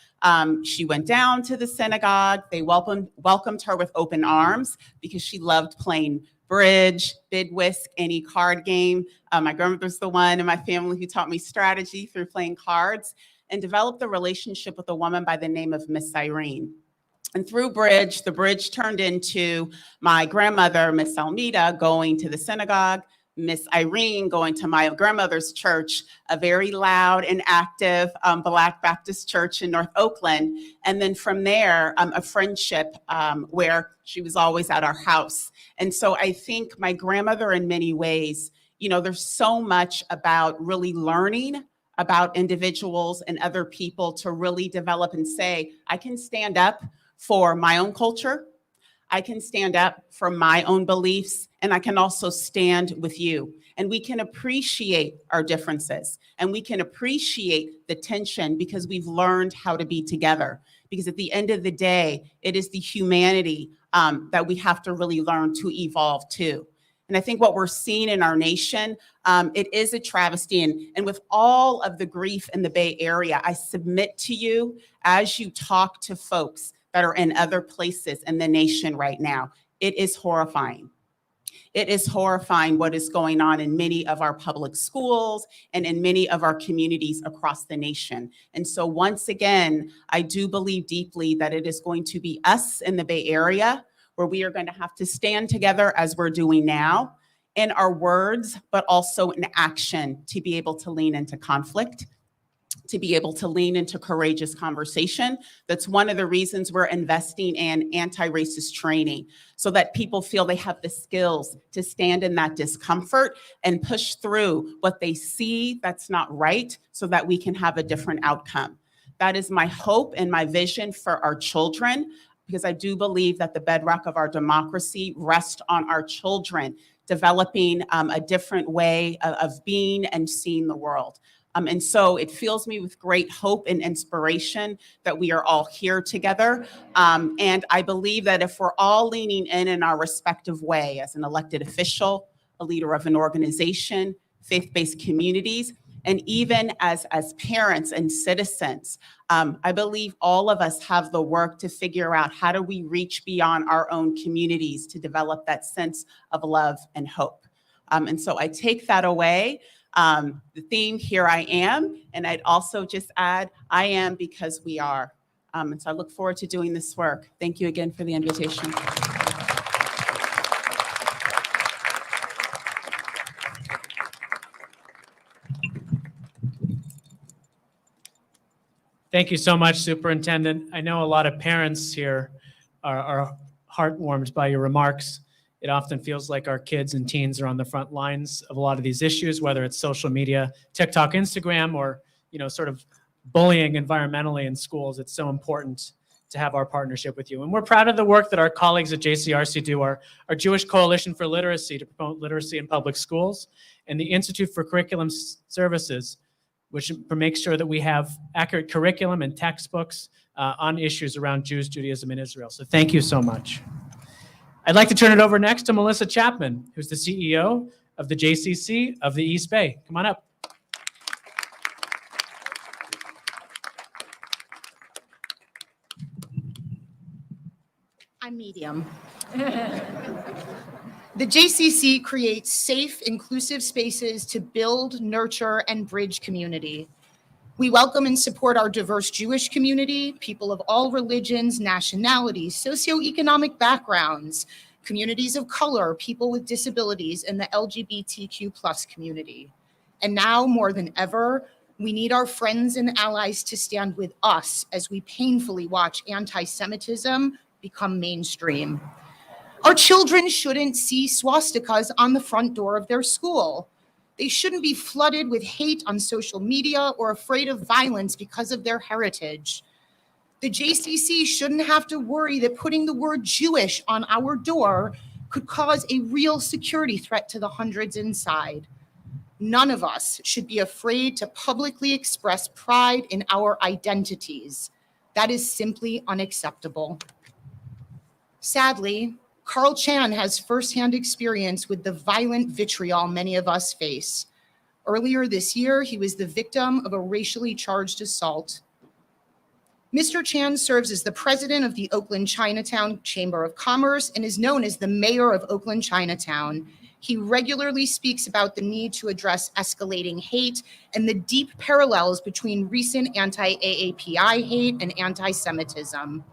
she went down to the synagogue. They welcomed her with open arms because she loved playing bridge, bid whisk, any card game. My grandmother's the one in my family who taught me strategy through playing cards and developed a relationship with a woman by the name of Miss Irene. And through bridge, the bridge turned into my grandmother, Miss Almeida, going to the synagogue, Miss Irene going to my grandmother's church, a very loud and active Black Baptist church in North Oakland. And then from there, a friendship where she was always at our house. And so I think my grandmother in many ways, you know, there's so much about really learning about individuals and other people to really develop and say, I can stand up for my own culture. I can stand up for my own beliefs, and I can also stand with you. And we can appreciate our differences, and we can appreciate the tension because we've learned how to be together. Because at the end of the day, it is the humanity that we have to really learn to evolve to. And I think what we're seeing in our nation, it is a travesty. And with all of the grief in the Bay Area, I submit to you as you talk to folks that are in other places in the nation right now, it is horrifying. It is horrifying what is going on in many of our public schools and in many of our communities across the nation. And so once again, I do believe deeply that it is going to be us in the Bay Area where we are going to have to stand together as we're doing now in our words, but also in action to be able to lean into conflict, to be able to lean into courageous conversation. That's one of the reasons we're investing in anti-racist training so that people feel they have the skills to stand in that discomfort and push through what they see that's not right so that we can have a different outcome. That is my hope and my vision for our children, because I do believe that the bedrock of our democracy rests on our children developing a different way of being and seeing the world. And so it fills me with great hope and inspiration that we are all here together. And I believe that if we're all leaning in our respective way as an elected official, a leader of an organization, faith-based communities, and even as parents and citizens, I believe all of us have the work to figure out how do we reach beyond our own communities to develop that sense of love and hope. And so I take that away. The theme, here I am, and I'd also just add, I am because we are. And so I look forward to doing this work. Thank you again for the invitation. Thank you so much, Superintendent. I know a lot of parents here are heartwarmed by your remarks. It often feels like our kids and teens are on the front lines of a lot of these issues, whether it's social media, TikTok, Instagram, or sort of bullying environmentally in schools. It's so important to have our partnership with you. And we're proud of the work that our colleagues at JCRC do, our Jewish Coalition for Literacy to promote literacy in public schools, and the Institute for Curriculum Services, which makes sure that we have accurate curriculum and textbooks on issues around Jews, Judaism, and Israel. So thank you so much. I'd like to turn it over next to Melissa Chapman, who's the CEO of the JCC of the East Bay. Come on up. I'm medium. The JCC creates safe, inclusive spaces to build, nurture, and bridge community. We welcome and support our diverse Jewish community, people of all religions, nationalities, socioeconomic backgrounds, communities of color, people with disabilities, and the LGBTQ+ community. And now more than ever, we need our friends and allies to stand with us as we painfully watch anti-Semitism become mainstream. Our children shouldn't see swastikas on the front door of their school. They shouldn't be flooded with hate on social media or afraid of violence because of their heritage. The JCC shouldn't have to worry that putting the word Jewish on our door could cause a real security threat to the hundreds inside. None of us should be afraid to publicly express pride in our identities. That is simply unacceptable. Sadly, Carl Chan has firsthand experience with the violent vitriol many of us face. Earlier this year, he was the victim of a racially charged assault. Mr. Chan serves as the president of the Oakland Chinatown Chamber of Commerce and is known as the mayor of Oakland Chinatown. He regularly speaks about the need to address escalating hate and the deep parallels between recent anti-AAPI hate and anti-Semitism.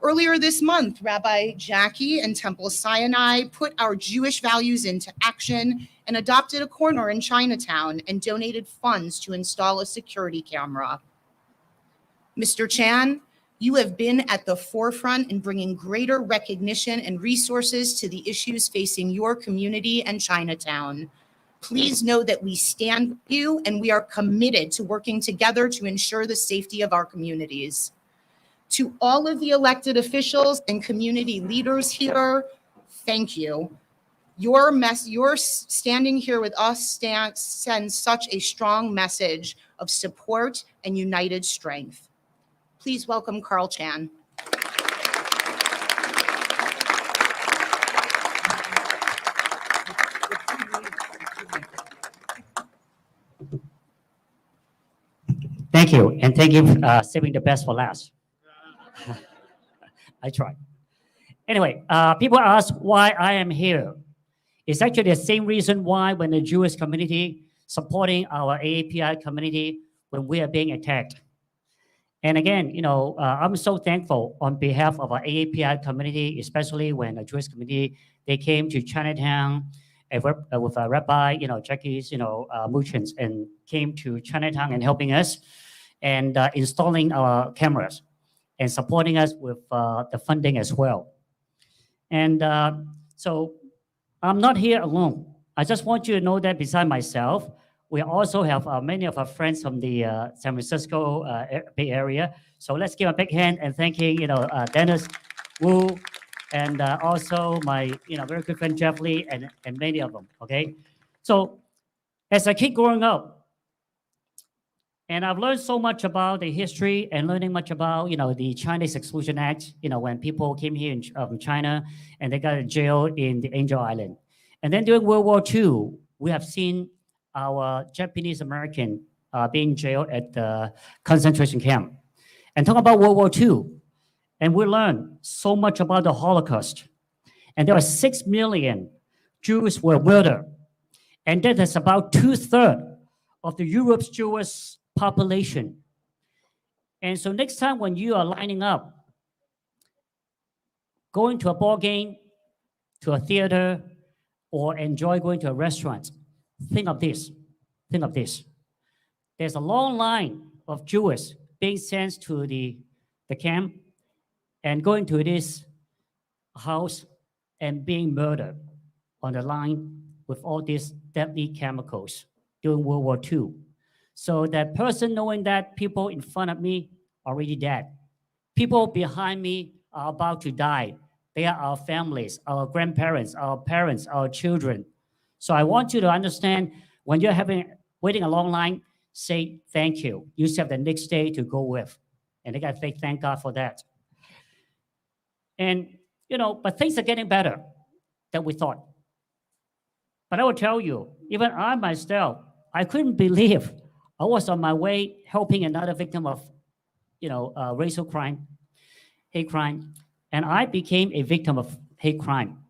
Earlier this month, Rabbi Jackie and Temple Sinai put our Jewish values into action and adopted a corner in Chinatown and donated funds to install a security camera. Mr. Chan, you have been at the forefront in bringing greater recognition and resources to the issues facing your community and Chinatown. Please know that we stand with you and we are committed to working together to ensure the safety of our communities. To all of the elected officials and community leaders here, thank you. Your standing here with us sends such a strong message of support and united strength. Please welcome Carl Chan. Thank you, and thank you for saving the best for last. I tried. Anyway, people ask why I am here. It's actually the same reason why when the Jewish community supporting our AAPI community when we are being attacked. And again, I'm so thankful on behalf of our AAPI community, especially when the Jewish community, they came to Chinatown with a rabbi, Jackie's, Muchins, and came to Chinatown and helping us and installing our cameras and supporting us with the funding as well. And so I'm not here alone. I just want you to know that beside myself, we also have many of our friends from the San Francisco Bay Area. So let's give a big hand and thanking, Dennis Wu, and also my, very good friend Jeff Lee, and many of them. Okay. So as a kid growing up, and I've learned so much about the history and learning much about, the Chinese Exclusion Act, when people came here from China and they got in jail in the Angel Island. And then during World War II, we have seen our Japanese American being jailed at the concentration camp. And talk about World War II. And we learned so much about the Holocaust. And there were 6 million Jews were murdered. And that is about 2/3 of the Europe's Jewish population. And so next time when you are lining up, going to a ball game, to a theater, or enjoy going to a restaurant, think of this. Think of this. There's a long line of Jews being sent to the camp and going to this house and being murdered on the line with all these deadly chemicals during World War II. So that person knowing that people in front of me are already dead. People behind me are about to die. They are our families, our grandparents, our parents, our children. So I want you to understand when you're waiting a long line, say thank you. You still have the next day to go with. And they got to say thank God for that. And, but things are getting better than we thought. But I will tell you, even I myself, I couldn't believe I was on my way helping another victim of, racial crime, hate crime, and I became a victim of hate crime.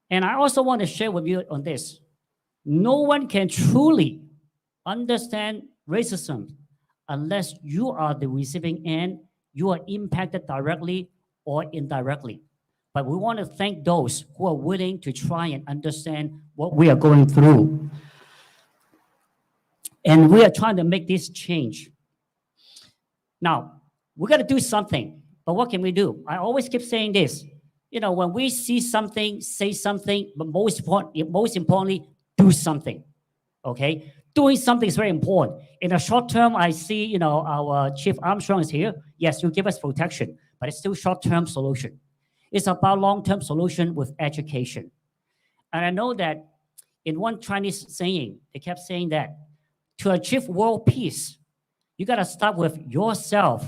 And I also want to share with you on this. No one can truly understand racism, unless you are the receiving end, you are impacted directly or indirectly. But we want to thank those who are willing to try and understand what we are going through. And we are trying to make this change. Now, we got to do something, but what can we do? I always keep saying this. You know, when we see something, say something, but most importantly, do something, okay? Doing something is very important. In the short term, I see, you know, our Chief Armstrong is here. Yes, you give us protection, but it's still short-term solution. It's about long-term solution with education. And I know that in one Chinese saying, they kept saying that to achieve world peace, you got to start with yourself,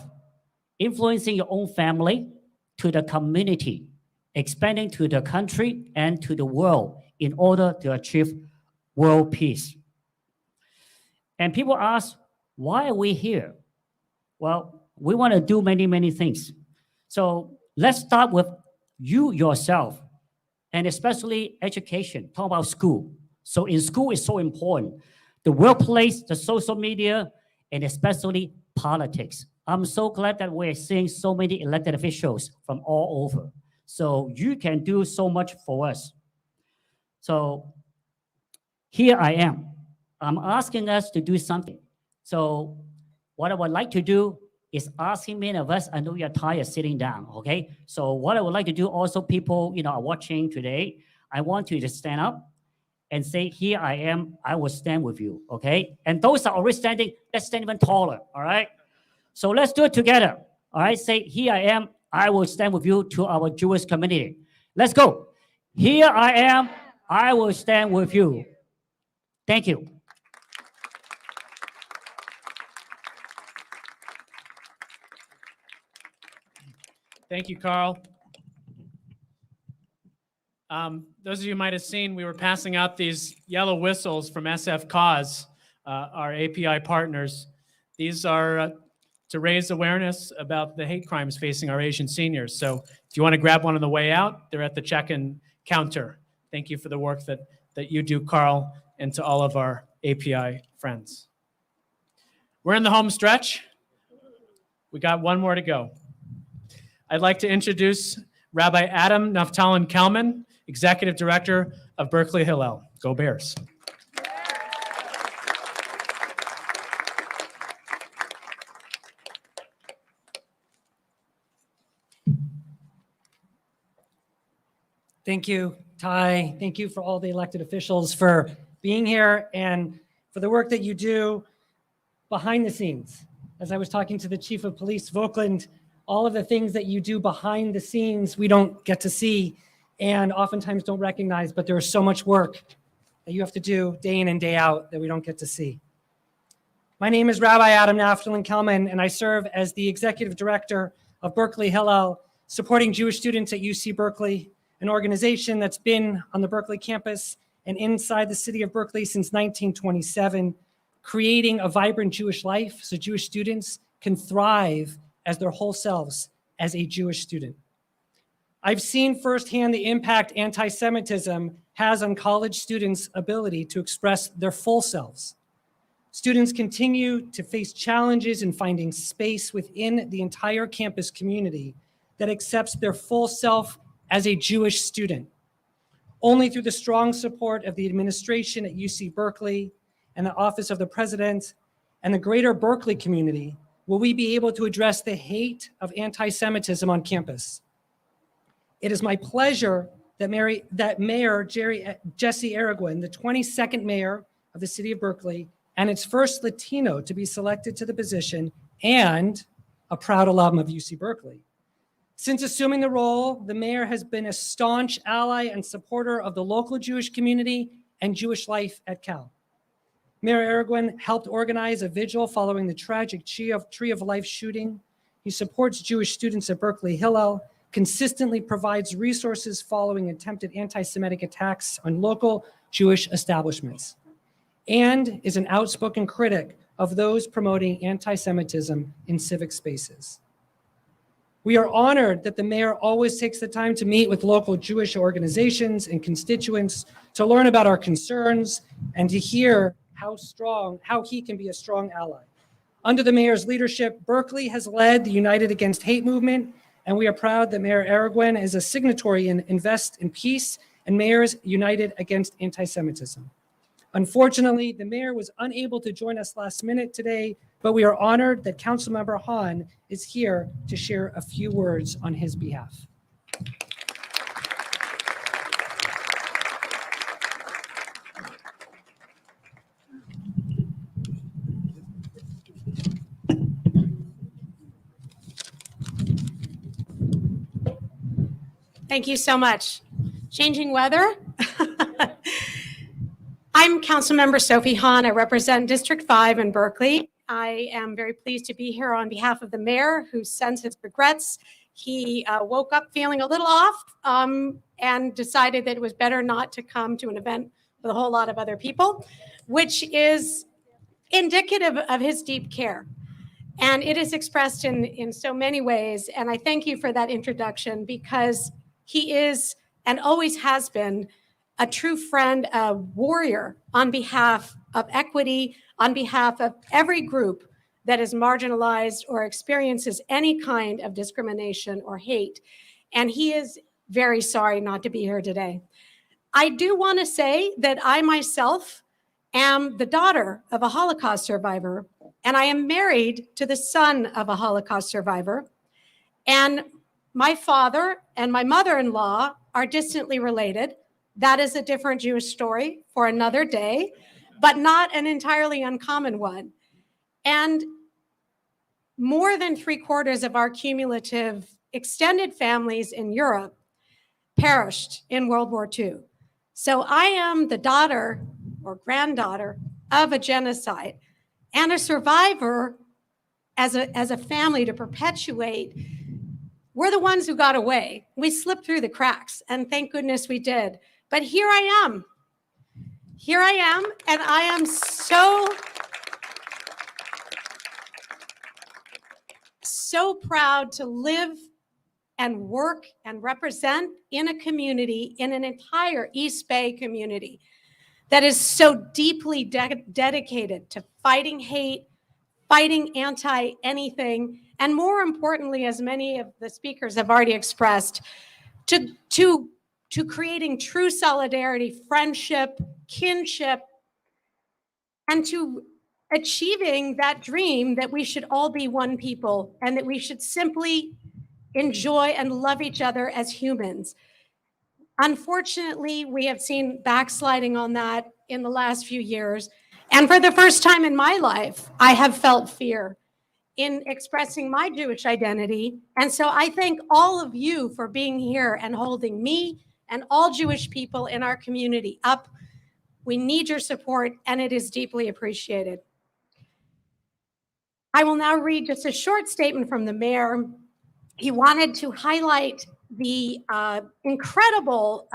influencing your own family to the community, expanding to the country and to the world in order to achieve world peace. And people ask, why are we here? Well, we want to do many, many things. So let's start with you yourself, and especially education. Talk about school. So in school is so important. The workplace, the social media, and especially politics. I'm so glad that we're seeing so many elected officials from all over. So you can do so much for us. So here I am. I'm asking us to do something. So what I would like to do is asking many of us, I know you're tired sitting down, okay? So what I would like to do also, people, you know, are watching today, I want you to stand up and say, here I am, I will stand with you, okay? And those that are already standing, let's stand even taller, all right? So let's do it together, all right? Say, here I am, I will stand with you to our Jewish community. Let's go. Here I am, I will stand with you. Thank you. Thank you, Carl. Those of you might have seen, we were passing out these yellow whistles from SF Cause, our API partners. These are to raise awareness about the hate crimes facing our Asian seniors. So if you want to grab one on the way out, they're at the check-in counter. Thank you for the work that you do, Carl, and to all of our API friends. We're in the home stretch. We got one more to go. I'd like to introduce Rabbi Adam Naftalin Kelman, Executive Director of Berkeley Hillel. Go Bears. Thank you, Ty. Thank you for all the elected officials for being here and for the work that you do behind the scenes. As I was talking to the Chief of Police of Oakland, all of the things that you do behind the scenes, we don't get to see and oftentimes don't recognize, but there's so much work that you have to do day in and day out that we don't get to see. My name is Rabbi Adam Naftalin Kelman, and I serve as the Executive Director of Berkeley Hillel, supporting Jewish students at UC Berkeley, an organization that's been on the Berkeley campus and inside the city of Berkeley since 1927, creating a vibrant Jewish life so Jewish students can thrive as their whole selves as a Jewish student. I've seen firsthand the impact anti-Semitism has on college students' ability to express their full selves. Students continue to face challenges in finding space within the entire campus community that accepts their full self as a Jewish student. Only through the strong support of the administration at UC Berkeley and the Office of the President and the greater Berkeley community will we be able to address the hate of anti-Semitism on campus. It is my pleasure that Mayor Jesse Arreguin, the 22nd mayor of the city of Berkeley, and its first Latino to be selected to the position, and a proud alum of UC Berkeley. Since assuming the role, the mayor has been a staunch ally and supporter of the local Jewish community and Jewish life at Cal. Mayor Arreguin helped organize a vigil following the tragic Tree of Life shooting. He supports Jewish students at Berkeley Hillel, consistently provides resources following attempted anti-Semitic attacks on local Jewish establishments, and is an outspoken critic of those promoting anti-Semitism in civic spaces. We are honored that the mayor always takes the time to meet with local Jewish organizations and constituents to learn about our concerns and to hear how he can be a strong ally. Under the mayor's leadership, Berkeley has led the United Against Hate movement, and we are proud that Mayor Arreguin is a signatory in Invest in Peace and Mayors United Against Antisemitism. Unfortunately, the mayor was unable to join us last minute today, but we are honored that Councilmember Hahn is here to share a few words on his behalf. Thank you so much. Changing weather. I'm Councilmember Sophie Hahn. I represent District 5 in Berkeley. I am very pleased to be here on behalf of the mayor, who sends his regrets. He woke up feeling a little off and decided that it was better not to come to an event with a whole lot of other people, which is indicative of his deep care. And it is expressed in so many ways. And I thank you for that introduction, because he is and always has been a true friend, a warrior on behalf of equity, on behalf of every group that is marginalized or experiences any kind of discrimination or hate. And he is very sorry not to be here today. I do want to say that I myself am the daughter of a Holocaust survivor, and I am married to the son of a Holocaust survivor. And my father and my mother-in-law are distantly related. That is a different Jewish story for another day, but not an entirely uncommon one. And more than 3/4 of our cumulative extended families in Europe perished in World War II. So I am the daughter or granddaughter of a genocide and a survivor as a family to perpetuate. We're the ones who got away. We slipped through the cracks, and thank goodness we did. But here I am. Here I am, and I am so proud to live and work and represent in a community, in an entire East Bay community that is so deeply dedicated to fighting hate, fighting anti-anything, and more importantly, as many of the speakers have already expressed, to creating true solidarity, friendship, kinship, and to achieving that dream that we should all be one people and that we should simply enjoy and love each other as humans. Unfortunately, we have seen backsliding on that in the last few years. And for the first time in my life, I have felt fear in expressing my Jewish identity. And so I thank all of you for being here and holding me and all Jewish people in our community up. We need your support, and it is deeply appreciated. I will now read just a short statement from the mayor. He wanted to highlight the incredible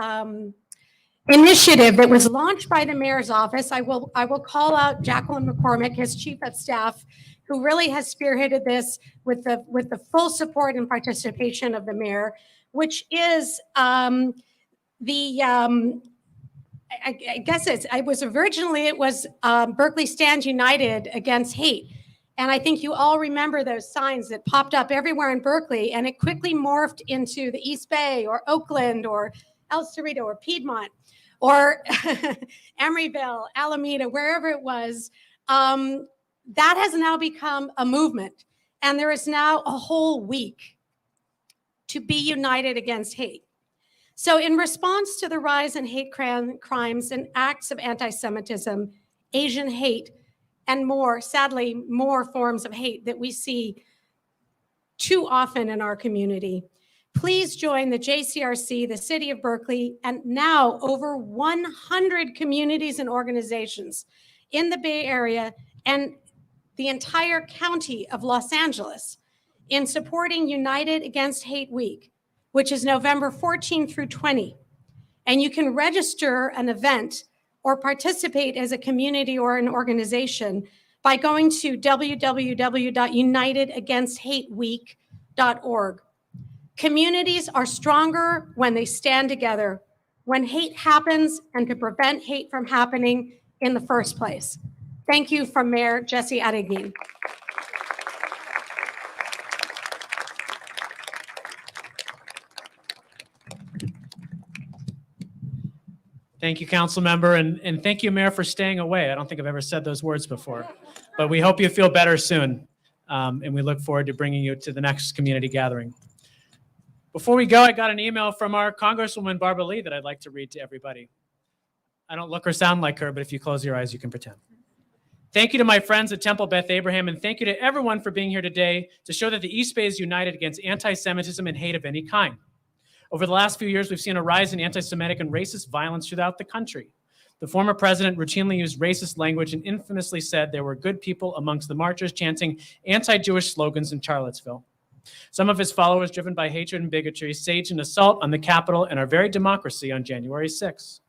initiative that was launched by the mayor's office. I will call out Jacqueline McCormick, his chief of staff, who really has spearheaded this with the full support and participation of the mayor, which is I guess it was originally Berkeley Stands United Against Hate. And I think you all remember those signs that popped up everywhere in Berkeley, and it quickly morphed into the East Bay or Oakland or El Cerrito or Piedmont or Emeryville, Alameda, wherever it was. That has now become a movement. And there is now a whole week to be united against hate. So in response to the rise in hate crimes and acts of anti-Semitism, Asian hate, and more, sadly, more forms of hate that we see too often in our community, please join the JCRC, the City of Berkeley, and now over 100 communities and organizations in the Bay Area and the entire county of Los Angeles in supporting United Against Hate Week, which is November 14 through 20. And you can register an event or participate as a community or an organization by going to www.unitedagainsthateweek.org. Communities are stronger when they stand together, when hate happens, and to prevent hate from happening in the first place. Thank you from Mayor Jesse Adegin. Thank you, council member, and thank you, Mayor, for staying away. I don't think I've ever said those words before, but we hope you feel better soon, and we look forward to bringing you to the next community gathering. Before we go, I got an email from our Congresswoman Barbara Lee that I'd like to read to everybody. I don't look or sound like her, but if you close your eyes, you can pretend. Thank you to my friends at Temple Beth Abraham, and thank you to everyone for being here today to show that the East Bay is united against anti-Semitism and hate of any kind. Over the last few years, we've seen a rise in anti-Semitic and racist violence throughout the country. The former president routinely used racist language and infamously said there were good people amongst the marchers chanting anti-Jewish slogans in Charlottesville. Some of his followers, driven by hatred and bigotry, staged an assault on the Capitol and our very democracy on January 6th.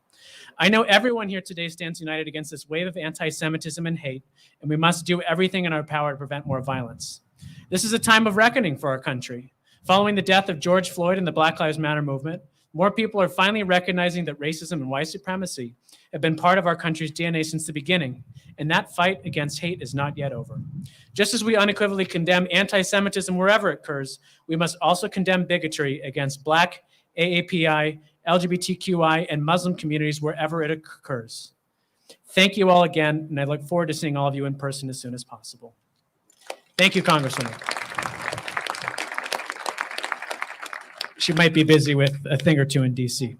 I know everyone here today stands united against this wave of anti-Semitism and hate, and we must do everything in our power to prevent more violence. This is a time of reckoning for our country. Following the death of George Floyd and the Black Lives Matter movement, more people are finally recognizing that racism and white supremacy have been part of our country's DNA since the beginning, and that fight against hate is not yet over. Just as we unequivocally condemn anti-Semitism wherever it occurs, we must also condemn bigotry against Black, AAPI, LGBTQI, and Muslim communities wherever it occurs. Thank you all again, and I look forward to seeing all of you in person as soon as possible. Thank you, Congresswoman. She might be busy with a thing or two in DC.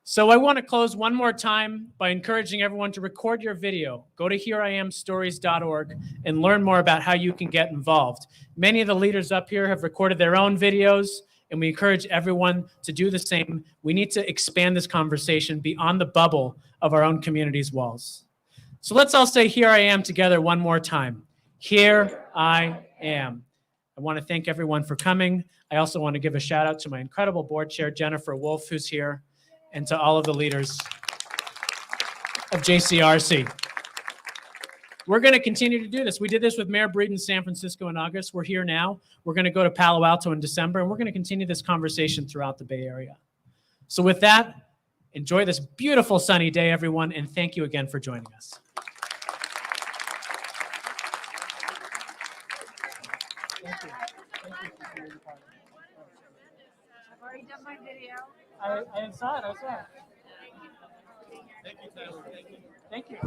So I want to close one more time by encouraging everyone to record your video. Go to hereiamstories.org and learn more about how you can get involved. Many of the leaders up here have recorded their own videos, and we encourage everyone to do the same. We need to expand this conversation beyond the bubble of our own community's walls. So let's all say, here I am, together one more time. Here I am. I want to thank everyone for coming. I also want to give a shout out to my incredible board chair, Jennifer Wolf, who's here, and to all of the leaders of JCRC. We're going to continue to do this. We did this with Mayor Breed in San Francisco in August. We're here now. We're going to go to Palo Alto in December, and we're going to continue this conversation throughout the Bay Area. So with that, enjoy this beautiful sunny day, everyone, and thank you again for joining us. Thank you. I've already done my video. I saw it. Thank you, Tyler. Thank you.